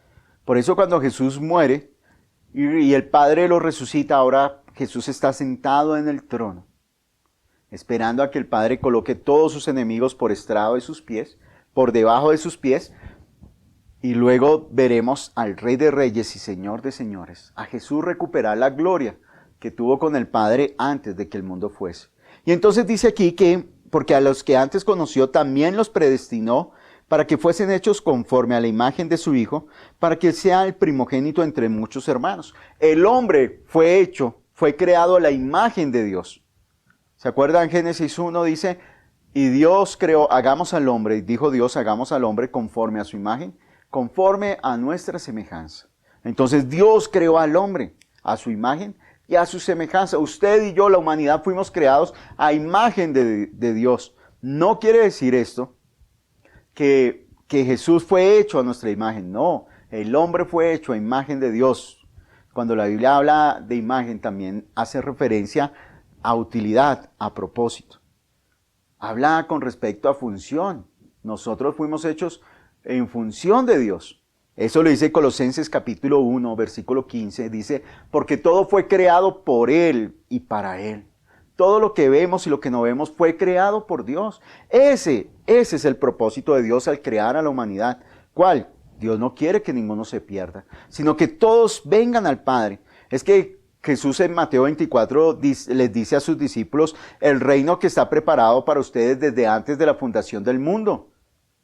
Speaker 5: por eso cuando Jesús muere y el Padre lo resucita, ahora Jesús está sentado en el trono, esperando a que el Padre coloque todos sus enemigos por estrado de sus pies, por debajo de sus pies, y luego veremos al Rey de Reyes y Señor de Señores, a Jesús recuperar la gloria que tuvo con el Padre antes de que el mundo fuese. Y entonces dice aquí que, porque a los que antes conoció también los predestinó para que fuesen hechos conforme a la imagen de su Hijo, para que sea el primogénito entre muchos hermanos. El hombre fue creado a la imagen de Dios. ¿Se acuerdan? Génesis 1 dice, y Dios creó, hagamos al hombre, y dijo Dios, hagamos al hombre conforme a su imagen, conforme a nuestra semejanza. Entonces Dios creó al hombre a su imagen y a su semejanza. Usted y yo, la humanidad, fuimos creados a imagen de Dios. No quiere decir esto que Jesús fue hecho a nuestra imagen. No, el hombre fue hecho a imagen de Dios. Cuando la Biblia habla de imagen también hace referencia a utilidad, a propósito. Habla con respecto a función. Nosotros fuimos hechos en función de Dios. Eso lo dice Colosenses capítulo 1, versículo 15. Dice, porque todo fue creado por Él y para Él. Todo lo que vemos y lo que no vemos fue creado por Dios. Ese es el propósito de Dios al crear a la humanidad. ¿Cuál? Dios no quiere que ninguno se pierda, sino que todos vengan al Padre. Es que Jesús en Mateo 24 les dice a sus discípulos, el reino que está preparado para ustedes desde antes de la fundación del mundo.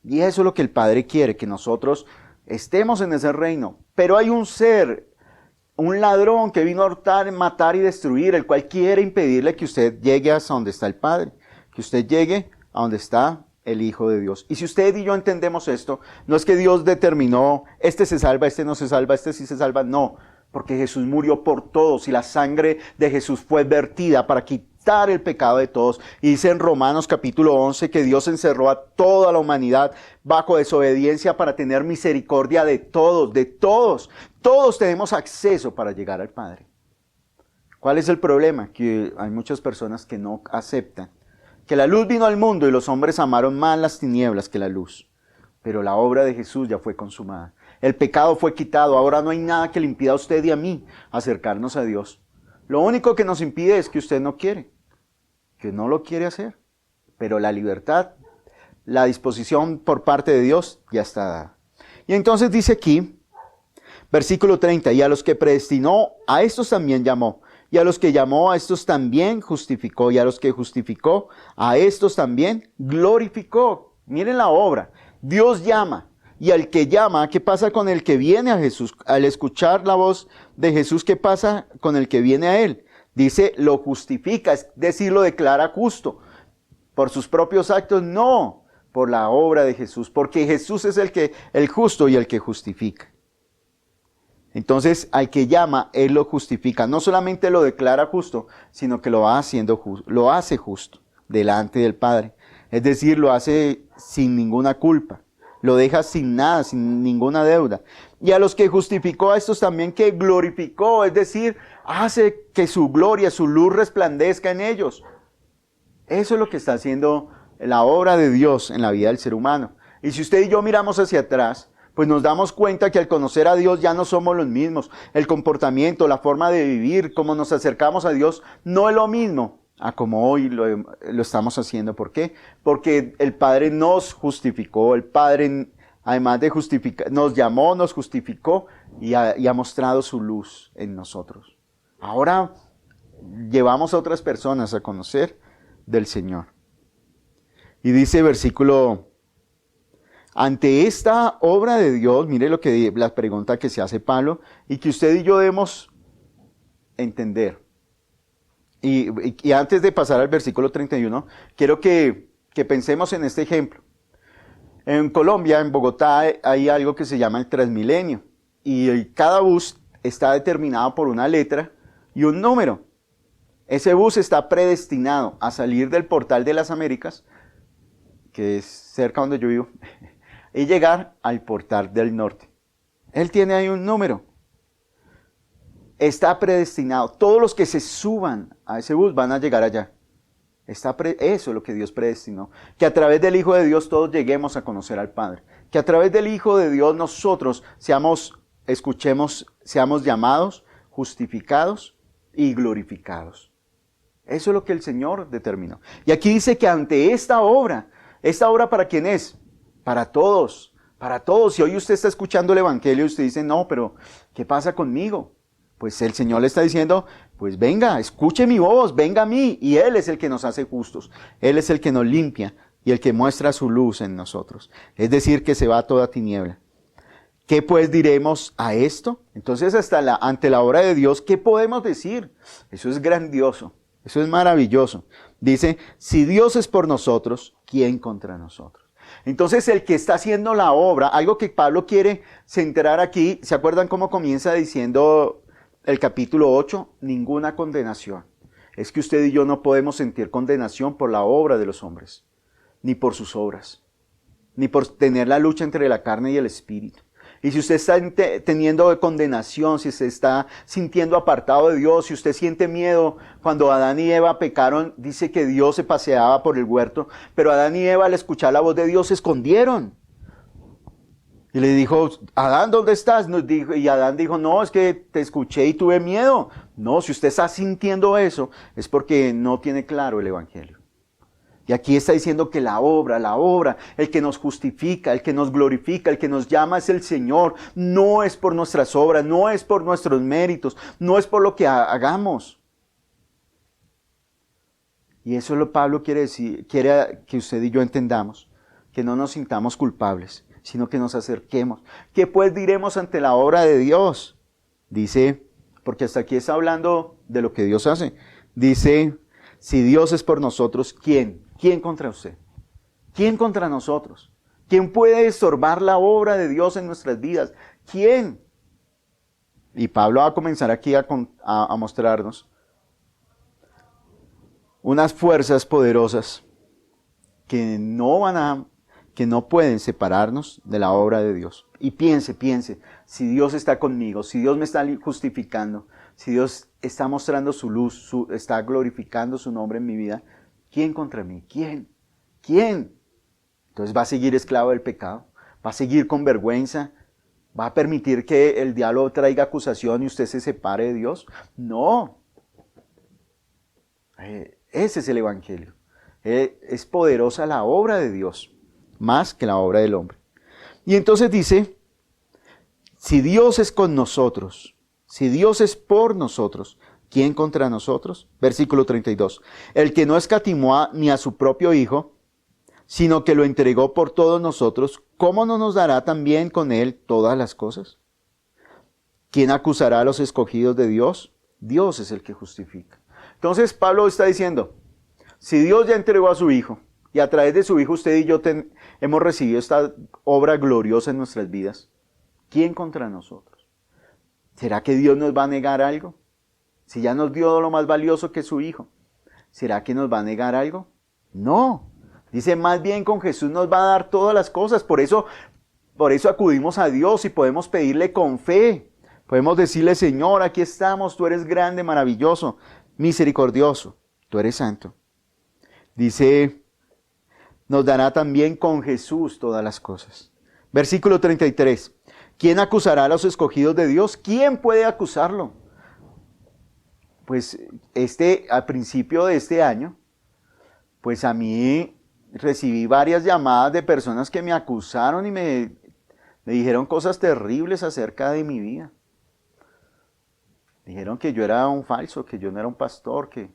Speaker 5: Y eso es lo que el Padre quiere, que nosotros estemos en ese reino. Pero hay un ser, un ladrón que vino a hurtar, matar y destruir, el cual quiere impedirle que usted llegue hasta donde está el Padre, que usted llegue a donde está el Hijo de Dios. Y si usted y yo entendemos esto, no es que Dios determinó, este se salva, este no se salva, este sí se salva, no, porque Jesús murió por todos y la sangre de Jesús fue vertida para quitar el pecado de todos. Y dice en Romanos capítulo 11 que Dios encerró a toda la humanidad bajo desobediencia para tener misericordia de todos, de todos. Todos tenemos acceso para llegar al Padre. ¿Cuál es el problema? Que hay muchas personas que no aceptan que la luz vino al mundo y los hombres amaron más las tinieblas que la luz. Pero la obra de Jesús ya fue consumada. El pecado fue quitado. Ahora no hay nada que le impida a usted y a mí acercarnos a Dios. Lo único que nos impide es que usted no quiere, que no lo quiere hacer. Pero la libertad, la disposición por parte de Dios ya está dada. Y entonces dice aquí, versículo 30, y a los que predestinó, a estos también llamó. Y a los que llamó, a estos también justificó. Y a los que justificó, a estos también glorificó. Miren la obra. Dios llama. Y al que llama, ¿qué pasa con el que viene a Jesús? Al escuchar la voz de Jesús, ¿qué pasa con el que viene a Él? Dice, lo justifica, es decir, lo declara justo. ¿Por sus propios actos? No, por la obra de Jesús. Porque Jesús es el justo y el que justifica. Entonces, al que llama, Él lo justifica. No solamente lo declara justo, sino que lo hace justo delante del Padre. Es decir, lo hace sin ninguna culpa. Lo deja sin nada, sin ninguna deuda. Y a los que justificó, a estos también que glorificó. Es decir, hace que su gloria, su luz resplandezca en ellos. Eso es lo que está haciendo la obra de Dios en la vida del ser humano. Y si usted y yo miramos hacia atrás, pues nos damos cuenta que al conocer a Dios ya no somos los mismos. El comportamiento, la forma de vivir, cómo nos acercamos a Dios, no es lo mismo a como hoy lo estamos haciendo. ¿Por qué? Porque el Padre nos justificó, el Padre, además de justificar, nos llamó, nos justificó y ha mostrado su luz en nosotros. Ahora llevamos a otras personas a conocer del Señor. Y dice versículo, ante esta obra de Dios, mire la pregunta que se hace Pablo, y que usted y yo debemos entender. Y antes de pasar al versículo 31, quiero que pensemos en este ejemplo. En Colombia, en Bogotá, hay algo que se llama el Transmilenio. Y cada bus está determinado por una letra y un número. Ese bus está predestinado a salir del Portal de las Américas, que es cerca donde yo vivo, y llegar al Portal del Norte. Él tiene ahí un número. Está predestinado. Todos los que se suban a ese bus van a llegar allá. Eso es lo que Dios predestinó. Que a través del Hijo de Dios todos lleguemos a conocer al Padre. Que a través del Hijo de Dios nosotros seamos llamados, justificados y glorificados. Eso es lo que el Señor determinó. Y aquí dice que ante esta obra ¿para quién es? Para todos, para todos. Si hoy usted está escuchando el Evangelio y usted dice, no, pero ¿qué pasa conmigo? Pues el Señor le está diciendo, pues venga, escuche mi voz, venga a mí. Y Él es el que nos hace justos. Él es el que nos limpia y el que muestra su luz en nosotros. Es decir, que se va toda tiniebla. ¿Qué pues diremos a esto? Entonces, ante la obra de Dios, ¿qué podemos decir? Eso es grandioso, eso es maravilloso. Dice, si Dios es por nosotros, ¿quién contra nosotros? Entonces, el que está haciendo la obra, algo que Pablo quiere centrar aquí, ¿se acuerdan cómo comienza diciendo el capítulo 8? Ninguna condenación. Es que usted y yo no podemos sentir condenación por la obra de los hombres, ni por sus obras, ni por tener la lucha entre la carne y el espíritu. Y si usted está teniendo condenación, si se está sintiendo apartado de Dios, si usted siente miedo, cuando Adán y Eva pecaron, dice que Dios se paseaba por el huerto, pero Adán y Eva al escuchar la voz de Dios se escondieron. Y le dijo, Adán, ¿dónde estás? Y Adán dijo, no, es que te escuché y tuve miedo. No, si usted está sintiendo eso, es porque no tiene claro el Evangelio. Y aquí está diciendo que la obra, el que nos justifica, el que nos glorifica, el que nos llama es el Señor. No es por nuestras obras, no es por nuestros méritos, no es por lo que hagamos. Y eso es lo que Pablo quiere decir, quiere que usted y yo entendamos, que no nos sintamos culpables, sino que nos acerquemos. ¿Qué pues diremos ante la obra de Dios? Dice, porque hasta aquí está hablando de lo que Dios hace. Dice, si Dios es por nosotros, ¿quién? ¿Quién contra usted? ¿Quién contra nosotros? ¿Quién puede estorbar la obra de Dios en nuestras vidas? ¿Quién? Y Pablo va a comenzar aquí a mostrarnos unas fuerzas poderosas que no pueden separarnos de la obra de Dios. Y piense, si Dios está conmigo, si Dios me está justificando, si Dios está mostrando su luz, está glorificando su nombre en mi vida, ¿quién contra mí? ¿Quién? Entonces va a seguir esclavo del pecado, va a seguir con vergüenza, va a permitir que el diablo traiga acusación y usted se separe de Dios. No. Ese es el Evangelio. Es poderosa la obra de Dios, más que la obra del hombre. Y entonces dice, si Dios es con nosotros, si Dios es por nosotros, ¿quién contra nosotros? Versículo 32. El que no escatimó ni a su propio Hijo, sino que lo entregó por todos nosotros, ¿cómo no nos dará también con Él todas las cosas? ¿Quién acusará a los escogidos de Dios? Dios es el que justifica. Entonces Pablo está diciendo, si Dios ya entregó a su Hijo, y a través de su Hijo usted y yo hemos recibido esta obra gloriosa en nuestras vidas, ¿quién contra nosotros? ¿Será que Dios nos va a negar algo? Si ya nos dio lo más valioso que es su Hijo, ¿será que nos va a negar algo? No. Dice, más bien con Jesús nos va a dar todas las cosas. Por eso acudimos a Dios y podemos pedirle con fe. Podemos decirle, Señor, aquí estamos, tú eres grande, maravilloso, misericordioso, tú eres santo. Dice, nos dará también con Jesús todas las cosas. Versículo 33. ¿Quién acusará a los escogidos de Dios? ¿Quién puede acusarlo? Pues al principio de este año, pues a mí recibí varias llamadas de personas que me acusaron y me dijeron cosas terribles acerca de mi vida. Dijeron que yo era un falso, que yo no era un pastor, que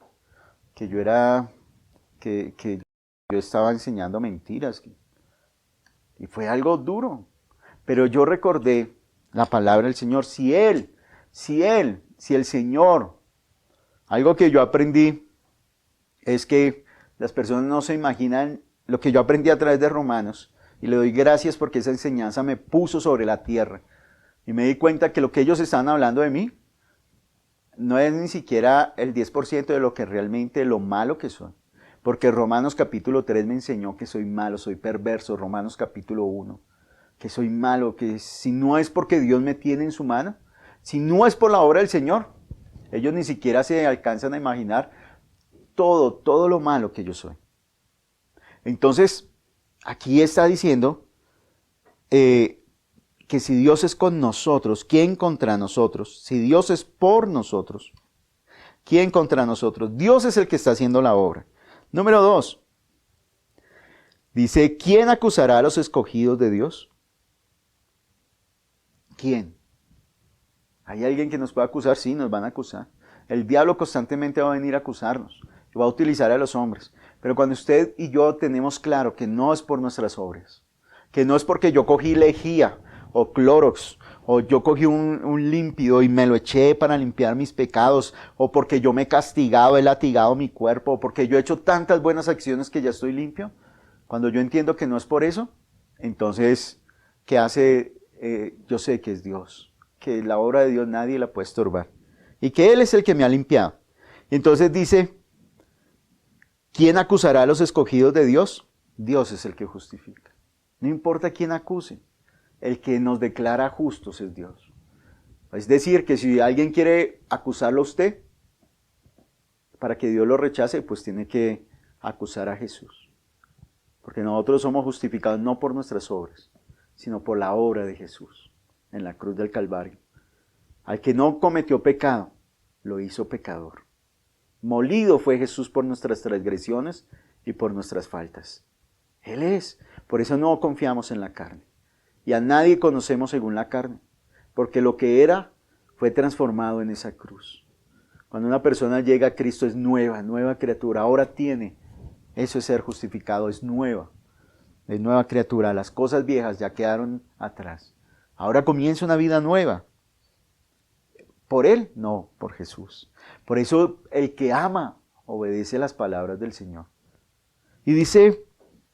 Speaker 5: yo estaba enseñando mentiras. Y fue algo duro. Pero yo recordé la palabra del Señor. Si el Señor, algo que yo aprendí es que las personas no se imaginan lo que yo aprendí a través de Romanos. Y le doy gracias porque esa enseñanza me puso sobre la tierra. Y me di cuenta que lo que ellos estaban hablando de mí no es ni siquiera el 10% de lo que realmente, lo malo que soy. Porque Romanos capítulo 3 me enseñó que soy malo, soy perverso. Romanos capítulo 1, que soy malo, que si no es porque Dios me tiene en su mano, si no es por la obra del Señor, ellos ni siquiera se alcanzan a imaginar todo lo malo que yo soy. Entonces, aquí está diciendo que si Dios es con nosotros, ¿quién contra nosotros? Si Dios es por nosotros, ¿quién contra nosotros? Dios es el que está haciendo la obra. Número 2, dice, ¿quién acusará a los escogidos de Dios? ¿Quién? ¿Hay alguien que nos pueda acusar? Sí, nos van a acusar. El diablo constantemente va a venir a acusarnos, va a utilizar a los hombres. Pero cuando usted y yo tenemos claro que no es por nuestras obras, que no es porque yo cogí lejía o clorox, o yo cogí un límpido y me lo eché para limpiar mis pecados, o porque yo me he castigado, he latigado mi cuerpo, o porque yo he hecho tantas buenas acciones que ya estoy limpio. Cuando yo entiendo que no es por eso, entonces, ¿qué hace? Yo sé que es Dios, que la obra de Dios nadie la puede estorbar, y que Él es el que me ha limpiado. Y entonces dice, ¿quién acusará a los escogidos de Dios? Dios es el que justifica. No importa quién acuse, el que nos declara justos es Dios. Es decir, que si alguien quiere acusarlo a usted, para que Dios lo rechace, pues tiene que acusar a Jesús. Porque nosotros somos justificados no por nuestras obras, sino por la obra de Jesús en la cruz del Calvario. Al que no cometió pecado, lo hizo pecador. Molido fue Jesús por nuestras transgresiones y por nuestras faltas. Él es. Por eso no confiamos en la carne. Y a nadie conocemos según la carne. Porque lo que era fue transformado en esa cruz. Cuando una persona llega a Cristo es nueva criatura. Ahora tiene. Eso es ser justificado, es nueva criatura. Las cosas viejas ya quedaron atrás. Ahora comienza una vida nueva. ¿Por Él? No, por Jesús. Por eso el que ama obedece las palabras del Señor. Y dice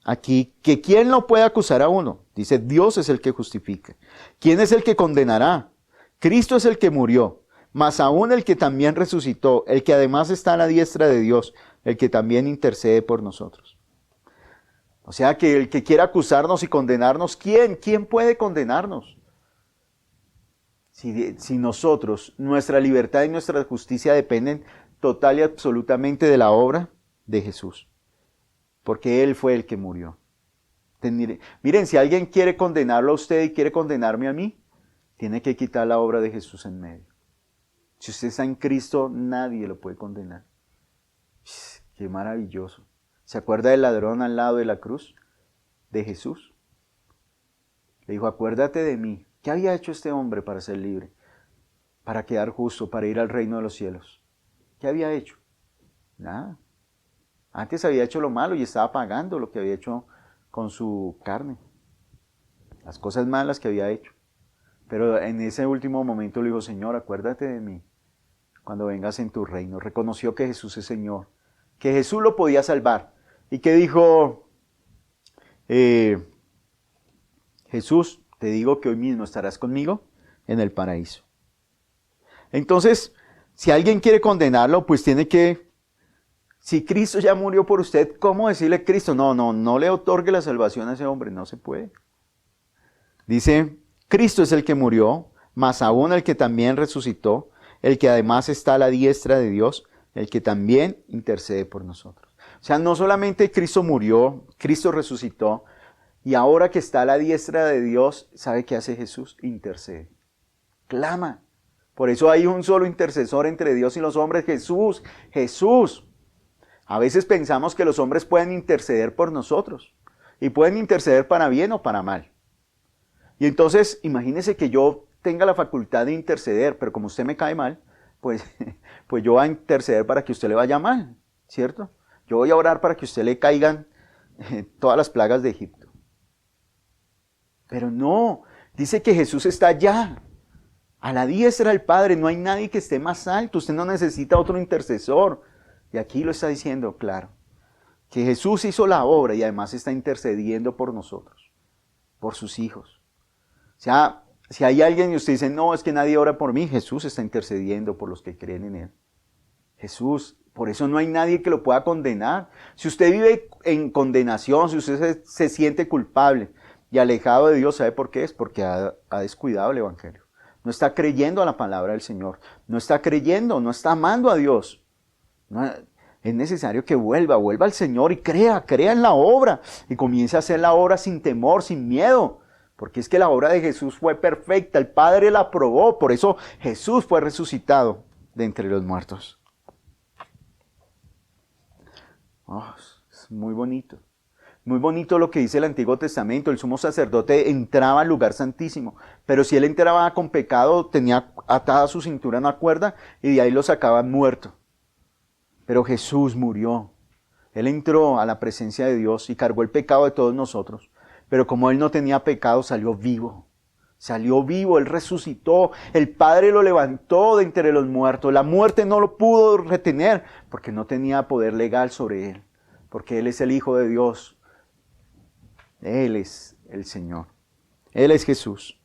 Speaker 5: aquí que ¿quién no puede acusar a uno? Dice, Dios es el que justifica. ¿Quién es el que condenará? Cristo es el que murió, mas aún el que también resucitó, el que además está a la diestra de Dios, el que también intercede por nosotros. O sea que el que quiera acusarnos y condenarnos, ¿quién? ¿Quién puede condenarnos? Si nosotros, nuestra libertad y nuestra justicia dependen total y absolutamente de la obra de Jesús. Porque Él fue el que murió. Miren, si alguien quiere condenarlo a usted y quiere condenarme a mí, tiene que quitar la obra de Jesús en medio. Si usted está en Cristo, nadie lo puede condenar. Qué maravilloso. ¿Se acuerda del ladrón al lado de la cruz de Jesús? Le dijo, acuérdate de mí. ¿Qué había hecho este hombre para ser libre? Para quedar justo, para ir al reino de los cielos. ¿Qué había hecho? Nada. Antes había hecho lo malo y estaba pagando lo que había hecho con su carne. Las cosas malas que había hecho. Pero en ese último momento le dijo, Señor, acuérdate de mí cuando vengas en tu reino. Reconoció que Jesús es Señor, que Jesús lo podía salvar. Y que dijo, Jesús, te digo que hoy mismo estarás conmigo en el paraíso. Entonces, si alguien quiere condenarlo, pues tiene que, si Cristo ya murió por usted, ¿cómo decirle a Cristo? No le otorgue la salvación a ese hombre, no se puede. Dice, Cristo es el que murió, mas aún el que también resucitó, el que además está a la diestra de Dios, el que también intercede por nosotros. O O sea, no solamente Cristo murió, Cristo resucitó, y ahora que está a la diestra de Dios, ¿sabe qué hace Jesús? Intercede. Clama. Por eso hay un solo intercesor entre Dios y los hombres, Jesús. Jesús. A veces pensamos que los hombres pueden interceder por nosotros. Y pueden interceder para bien o para mal. Y entonces, imagínese que yo tenga la facultad de interceder, pero como usted me cae mal, pues yo voy a interceder para que usted le vaya mal, ¿cierto? Yo voy a orar para que usted le caigan todas las plagas de Egipto. Pero no, dice que Jesús está allá, a la diestra del Padre, no hay nadie que esté más alto, usted no necesita otro intercesor. Y aquí lo está diciendo claro, que Jesús hizo la obra y además está intercediendo por nosotros, por sus hijos. O sea, si hay alguien y usted dice, no, es que nadie ora por mí, Jesús está intercediendo por los que creen en Él. Jesús, por eso no hay nadie que lo pueda condenar. Si usted vive en condenación, si usted se siente culpable y alejado de Dios, ¿sabe por qué es? Porque ha descuidado el Evangelio. No está creyendo a la palabra del Señor. No está creyendo, no está amando a Dios. No, es necesario que vuelva al Señor y crea en la obra. Y comience a hacer la obra sin temor, sin miedo. Porque es que la obra de Jesús fue perfecta. El Padre la aprobó. Por eso Jesús fue resucitado de entre los muertos. Oh, es muy bonito. Muy bonito lo que dice el Antiguo Testamento. El sumo sacerdote entraba al lugar santísimo, pero si él entraba con pecado, tenía atada su cintura en una cuerda y de ahí lo sacaban muerto. Pero Jesús murió. Él entró a la presencia de Dios y cargó el pecado de todos nosotros. Pero como él no tenía pecado, salió vivo. Salió vivo, él resucitó. El Padre lo levantó de entre los muertos. La muerte no lo pudo retener porque no tenía poder legal sobre él. Porque él es el Hijo de Dios. Él es el Señor. Él es Jesús.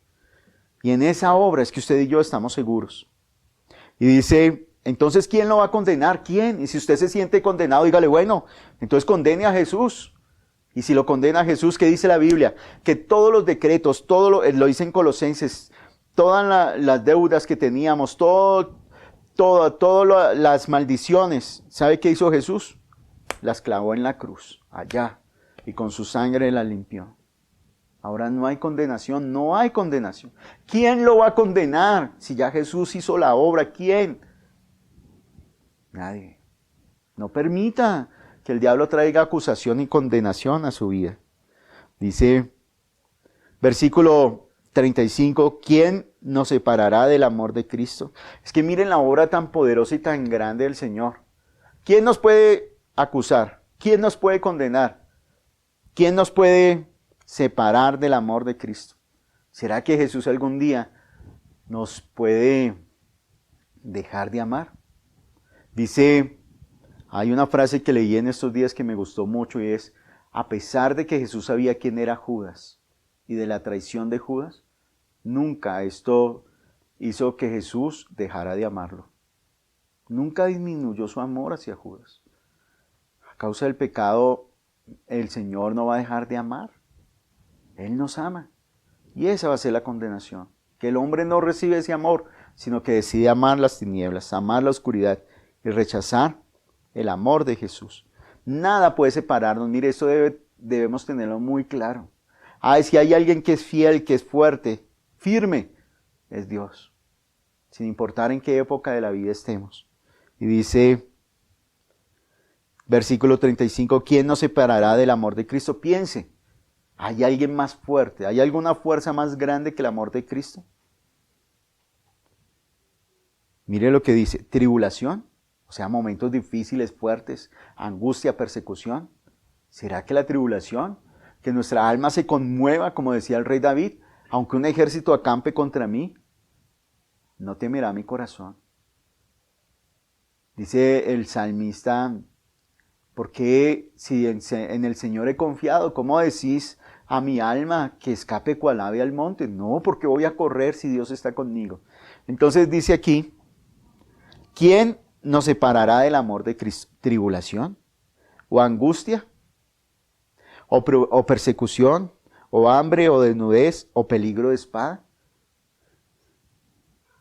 Speaker 5: Y en esa obra es que usted y yo estamos seguros. Y dice, entonces, ¿quién lo va a condenar? ¿Quién? Y si usted se siente condenado, dígale, bueno, entonces condene a Jesús. Y si lo condena a Jesús, ¿qué dice la Biblia? Que todos los decretos, lo dice en Colosenses, todas las deudas que teníamos, todas las maldiciones, ¿sabe qué hizo Jesús? Las clavó en la cruz, allá. Y con su sangre la limpió. Ahora no hay condenación, no hay condenación. ¿Quién lo va a condenar? Si ya Jesús hizo la obra, ¿quién? Nadie. No permita que el diablo traiga acusación y condenación a su vida. Dice, versículo 35, ¿quién nos separará del amor de Cristo? Es que miren la obra tan poderosa y tan grande del Señor. ¿Quién nos puede acusar? ¿Quién nos puede condenar? ¿Quién nos puede separar del amor de Cristo? ¿Será que Jesús algún día nos puede dejar de amar? Dice, hay una frase que leí en estos días que me gustó mucho y es, a pesar de que Jesús sabía quién era Judas y de la traición de Judas, nunca esto hizo que Jesús dejara de amarlo. Nunca disminuyó su amor hacia Judas. A causa del pecado, el Señor no va a dejar de amar. Él nos ama. Y esa va a ser la condenación. Que el hombre no recibe ese amor, sino que decide amar las tinieblas, amar la oscuridad y rechazar el amor de Jesús. Nada puede separarnos. Mire, esto debemos tenerlo muy claro. Si hay alguien que es fiel, que es fuerte, firme, es Dios. Sin importar en qué época de la vida estemos. Y dice, versículo 35, ¿quién nos separará del amor de Cristo? Piense, ¿hay alguien más fuerte? ¿Hay alguna fuerza más grande que el amor de Cristo? Mire lo que dice, tribulación, o sea, momentos difíciles, fuertes, angustia, persecución. ¿Será que la tribulación, que nuestra alma se conmueva, como decía el rey David, aunque un ejército acampe contra mí, no temerá mi corazón? Dice el salmista, ¿por qué si en el Señor he confiado? ¿Cómo decís a mi alma que escape cual ave al monte? No, porque voy a correr si Dios está conmigo. Entonces dice aquí, ¿quién nos separará del amor de Cristo? ¿Tribulación? ¿O angustia? ¿O persecución? ¿O hambre? ¿O desnudez? ¿O peligro de espada?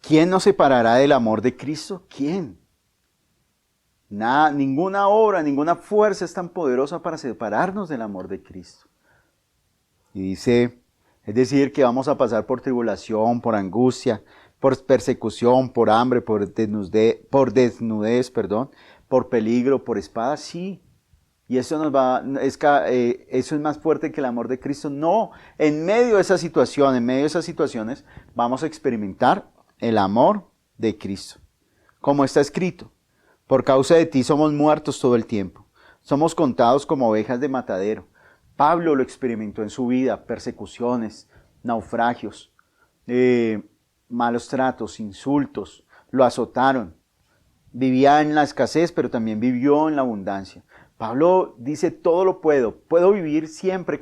Speaker 5: ¿Quién nos separará del amor de Cristo? ¿Quién? Nada, ninguna obra, ninguna fuerza es tan poderosa para separarnos del amor de Cristo. Y dice, es decir, que vamos a pasar por tribulación, por angustia, por persecución, por hambre, por desnudez, por peligro, por espada, sí. Y eso eso es más fuerte que el amor de Cristo. No, en medio de esa situación, en medio de esas situaciones, vamos a experimentar el amor de Cristo. Como está escrito, por causa de ti somos muertos todo el tiempo. Somos contados como ovejas de matadero. Pablo lo experimentó en su vida, persecuciones, naufragios, malos tratos, insultos, lo azotaron. Vivía en la escasez, pero también vivió en la abundancia. Pablo dice, todo lo puedo vivir siempre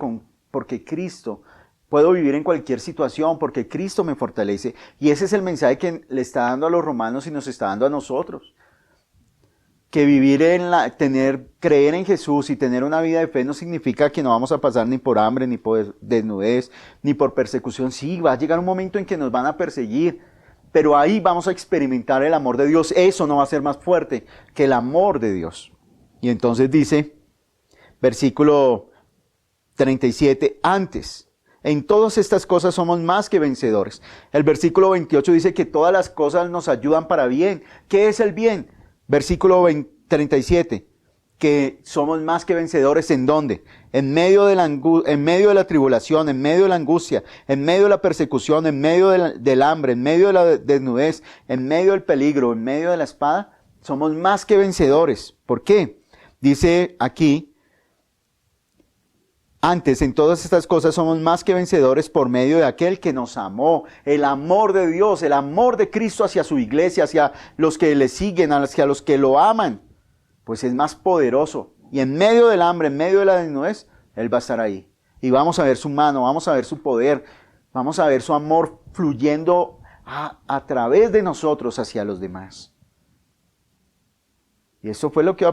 Speaker 5: porque Cristo, puedo vivir en cualquier situación porque Cristo me fortalece. Y ese es el mensaje que le está dando a los romanos y nos está dando a nosotros. Que vivir creer en Jesús y tener una vida de fe no significa que no vamos a pasar ni por hambre, ni por desnudez, ni por persecución. Sí, va a llegar un momento en que nos van a perseguir, pero ahí vamos a experimentar el amor de Dios. Eso no va a ser más fuerte que el amor de Dios. Y entonces dice, versículo 37, antes, en todas estas cosas somos más que vencedores. El versículo 28 dice que todas las cosas nos ayudan para bien. ¿Qué es el bien? Versículo 37, que somos más que vencedores, ¿en dónde? En medio de la tribulación, en medio de la angustia, en medio de la persecución, en medio del hambre, en medio de la desnudez, en medio del peligro, en medio de la espada, somos más que vencedores. ¿Por qué? Dice aquí, antes, en todas estas cosas somos más que vencedores por medio de aquel que nos amó. El amor de Dios, el amor de Cristo hacia su iglesia, hacia los que le siguen, hacia los que lo aman, pues es más poderoso. Y en medio del hambre, en medio de la desnudez, Él va a estar ahí. Y vamos a ver su mano, vamos a ver su poder, vamos a ver su amor fluyendo a través de nosotros hacia los demás. Y eso fue lo que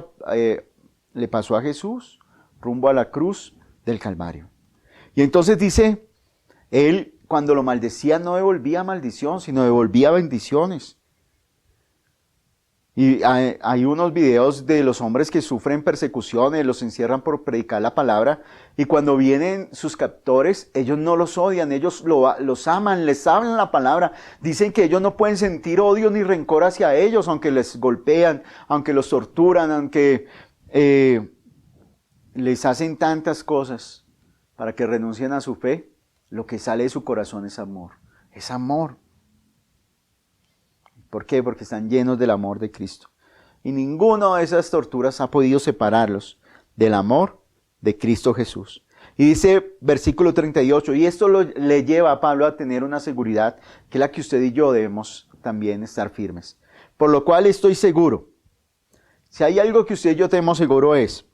Speaker 5: le pasó a Jesús rumbo a la cruz del Calvario. Y entonces dice, Él cuando lo maldecía no devolvía maldición, sino devolvía bendiciones. Y hay unos videos de los hombres que sufren persecuciones, los encierran por predicar la palabra, y cuando vienen sus captores, ellos no los odian, ellos los aman, les hablan la palabra, dicen que ellos no pueden sentir odio ni rencor hacia ellos, aunque les golpean, aunque los torturan, aunque les hacen tantas cosas para que renuncien a su fe. Lo que sale de su corazón es amor, es amor. ¿Por qué? Porque están llenos del amor de Cristo. Y ninguna de esas torturas ha podido separarlos del amor de Cristo Jesús. Y dice versículo 38, y esto le lleva a Pablo a tener una seguridad que es la que usted y yo debemos también estar firmes. Por lo cual estoy seguro, si hay algo que usted y yo tenemos seguro es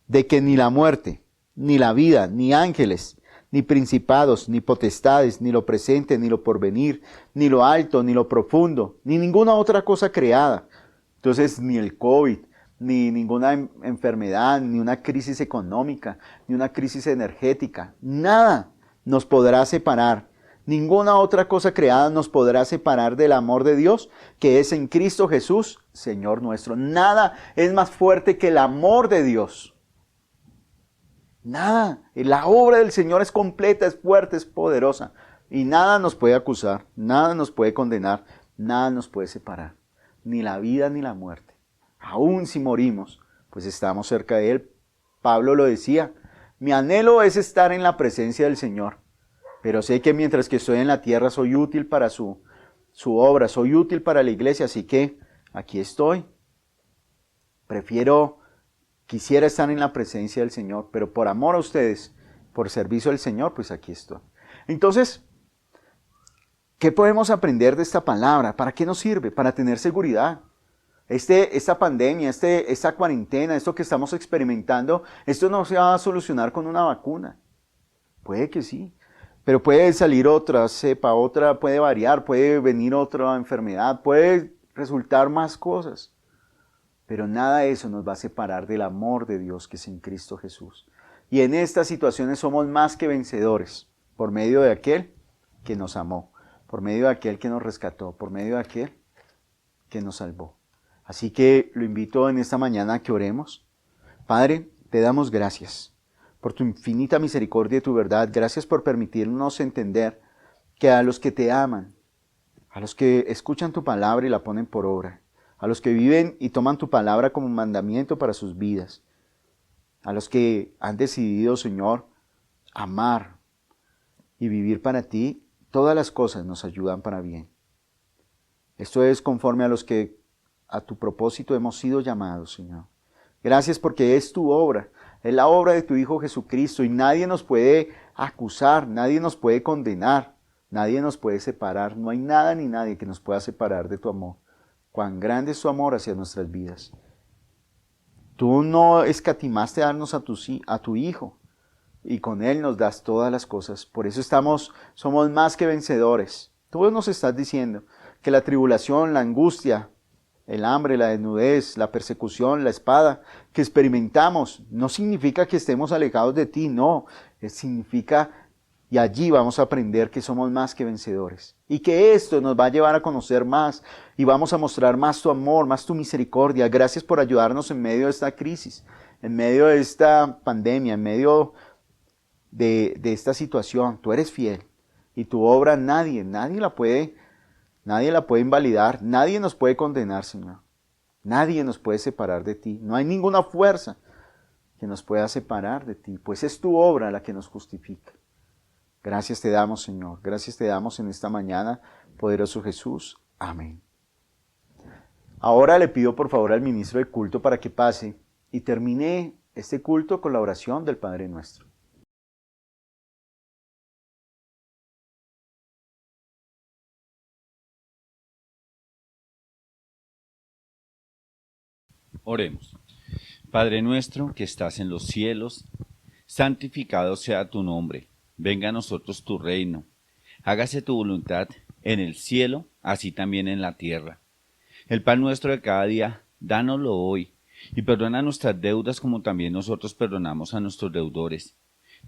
Speaker 5: de que ni la muerte, ni la vida, ni ángeles, ni principados, ni potestades, ni lo presente, ni lo porvenir, ni lo alto, ni lo profundo, ni ninguna otra cosa creada. Entonces, ni el COVID, ni ninguna enfermedad, ni una crisis económica, ni una crisis energética, nada nos podrá separar. Ninguna otra cosa creada nos podrá separar del amor de Dios, que es en Cristo Jesús, Señor nuestro. Nada es más fuerte que el amor de Dios. Nada, la obra del Señor es completa, es fuerte, es poderosa. Y nada nos puede acusar, nada nos puede condenar, nada nos puede separar. Ni la vida ni la muerte. Aún si morimos, pues estamos cerca de Él. Pablo lo decía, mi anhelo es estar en la presencia del Señor. Pero sé que mientras que estoy en la tierra soy útil para su obra, soy útil para la iglesia, así que aquí estoy. Quisiera estar en la presencia del Señor, pero por amor a ustedes, por servicio al Señor, pues aquí estoy. Entonces, ¿qué podemos aprender de esta palabra? ¿Para qué nos sirve? Para tener seguridad. Esta pandemia, esta cuarentena, esto que estamos experimentando, esto no se va a solucionar con una vacuna. Puede que sí, pero puede salir otra cepa, otra puede variar, puede venir otra enfermedad, puede resultar más cosas. Pero nada de eso nos va a separar del amor de Dios que es en Cristo Jesús. Y en estas situaciones somos más que vencedores por medio de aquel que nos amó, por medio de aquel que nos rescató, por medio de aquel que nos salvó. Así que lo invito en esta mañana a que oremos. Padre, te damos gracias por tu infinita misericordia y tu verdad. Gracias por permitirnos entender que a los que te aman, a los que escuchan tu palabra y la ponen por obra, a los que viven y toman tu palabra como un mandamiento para sus vidas, a los que han decidido, Señor, amar y vivir para ti, todas las cosas nos ayudan para bien. Esto es conforme a los que a tu propósito hemos sido llamados, Señor. Gracias porque es tu obra, es la obra de tu Hijo Jesucristo y nadie nos puede acusar, nadie nos puede condenar, nadie nos puede separar. No hay nada ni nadie que nos pueda separar de tu amor. Cuán grande es tu amor hacia nuestras vidas. Tú no escatimaste darnos a tu Hijo y con Él nos das todas las cosas. Por eso somos más que vencedores. Tú nos estás diciendo que la tribulación, la angustia, el hambre, la desnudez, la persecución, la espada que experimentamos no significa que estemos alejados de ti, no, significa, y allí vamos a aprender que somos más que vencedores y que esto nos va a llevar a conocer más y vamos a mostrar más tu amor, más tu misericordia. Gracias por ayudarnos en medio de esta crisis, en medio de esta pandemia, en medio de esta situación. Tú eres fiel y tu obra nadie la puede invalidar, nadie nos puede condenar, Señor. Nadie nos puede separar de ti. No hay ninguna fuerza que nos pueda separar de ti, pues es tu obra la que nos justifica. Gracias te damos, Señor. Gracias te damos en esta mañana, poderoso Jesús. Amén. Ahora le pido por favor al ministro del culto para que pase y termine este culto con la oración del Padre Nuestro.
Speaker 1: Oremos. Padre nuestro que estás en los cielos, santificado sea tu nombre. Venga a nosotros tu reino. Hágase tu voluntad en el cielo, así también en la tierra. El pan nuestro de cada día, dánoslo hoy, y perdona nuestras deudas como también nosotros perdonamos a nuestros deudores.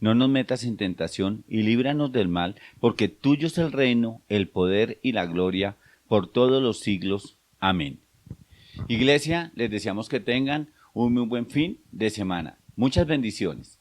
Speaker 1: No nos metas en tentación y líbranos del mal, porque tuyo es el reino, el poder y la gloria, por todos los siglos. Amén. Iglesia, les deseamos que tengan un muy buen fin de semana. Muchas bendiciones.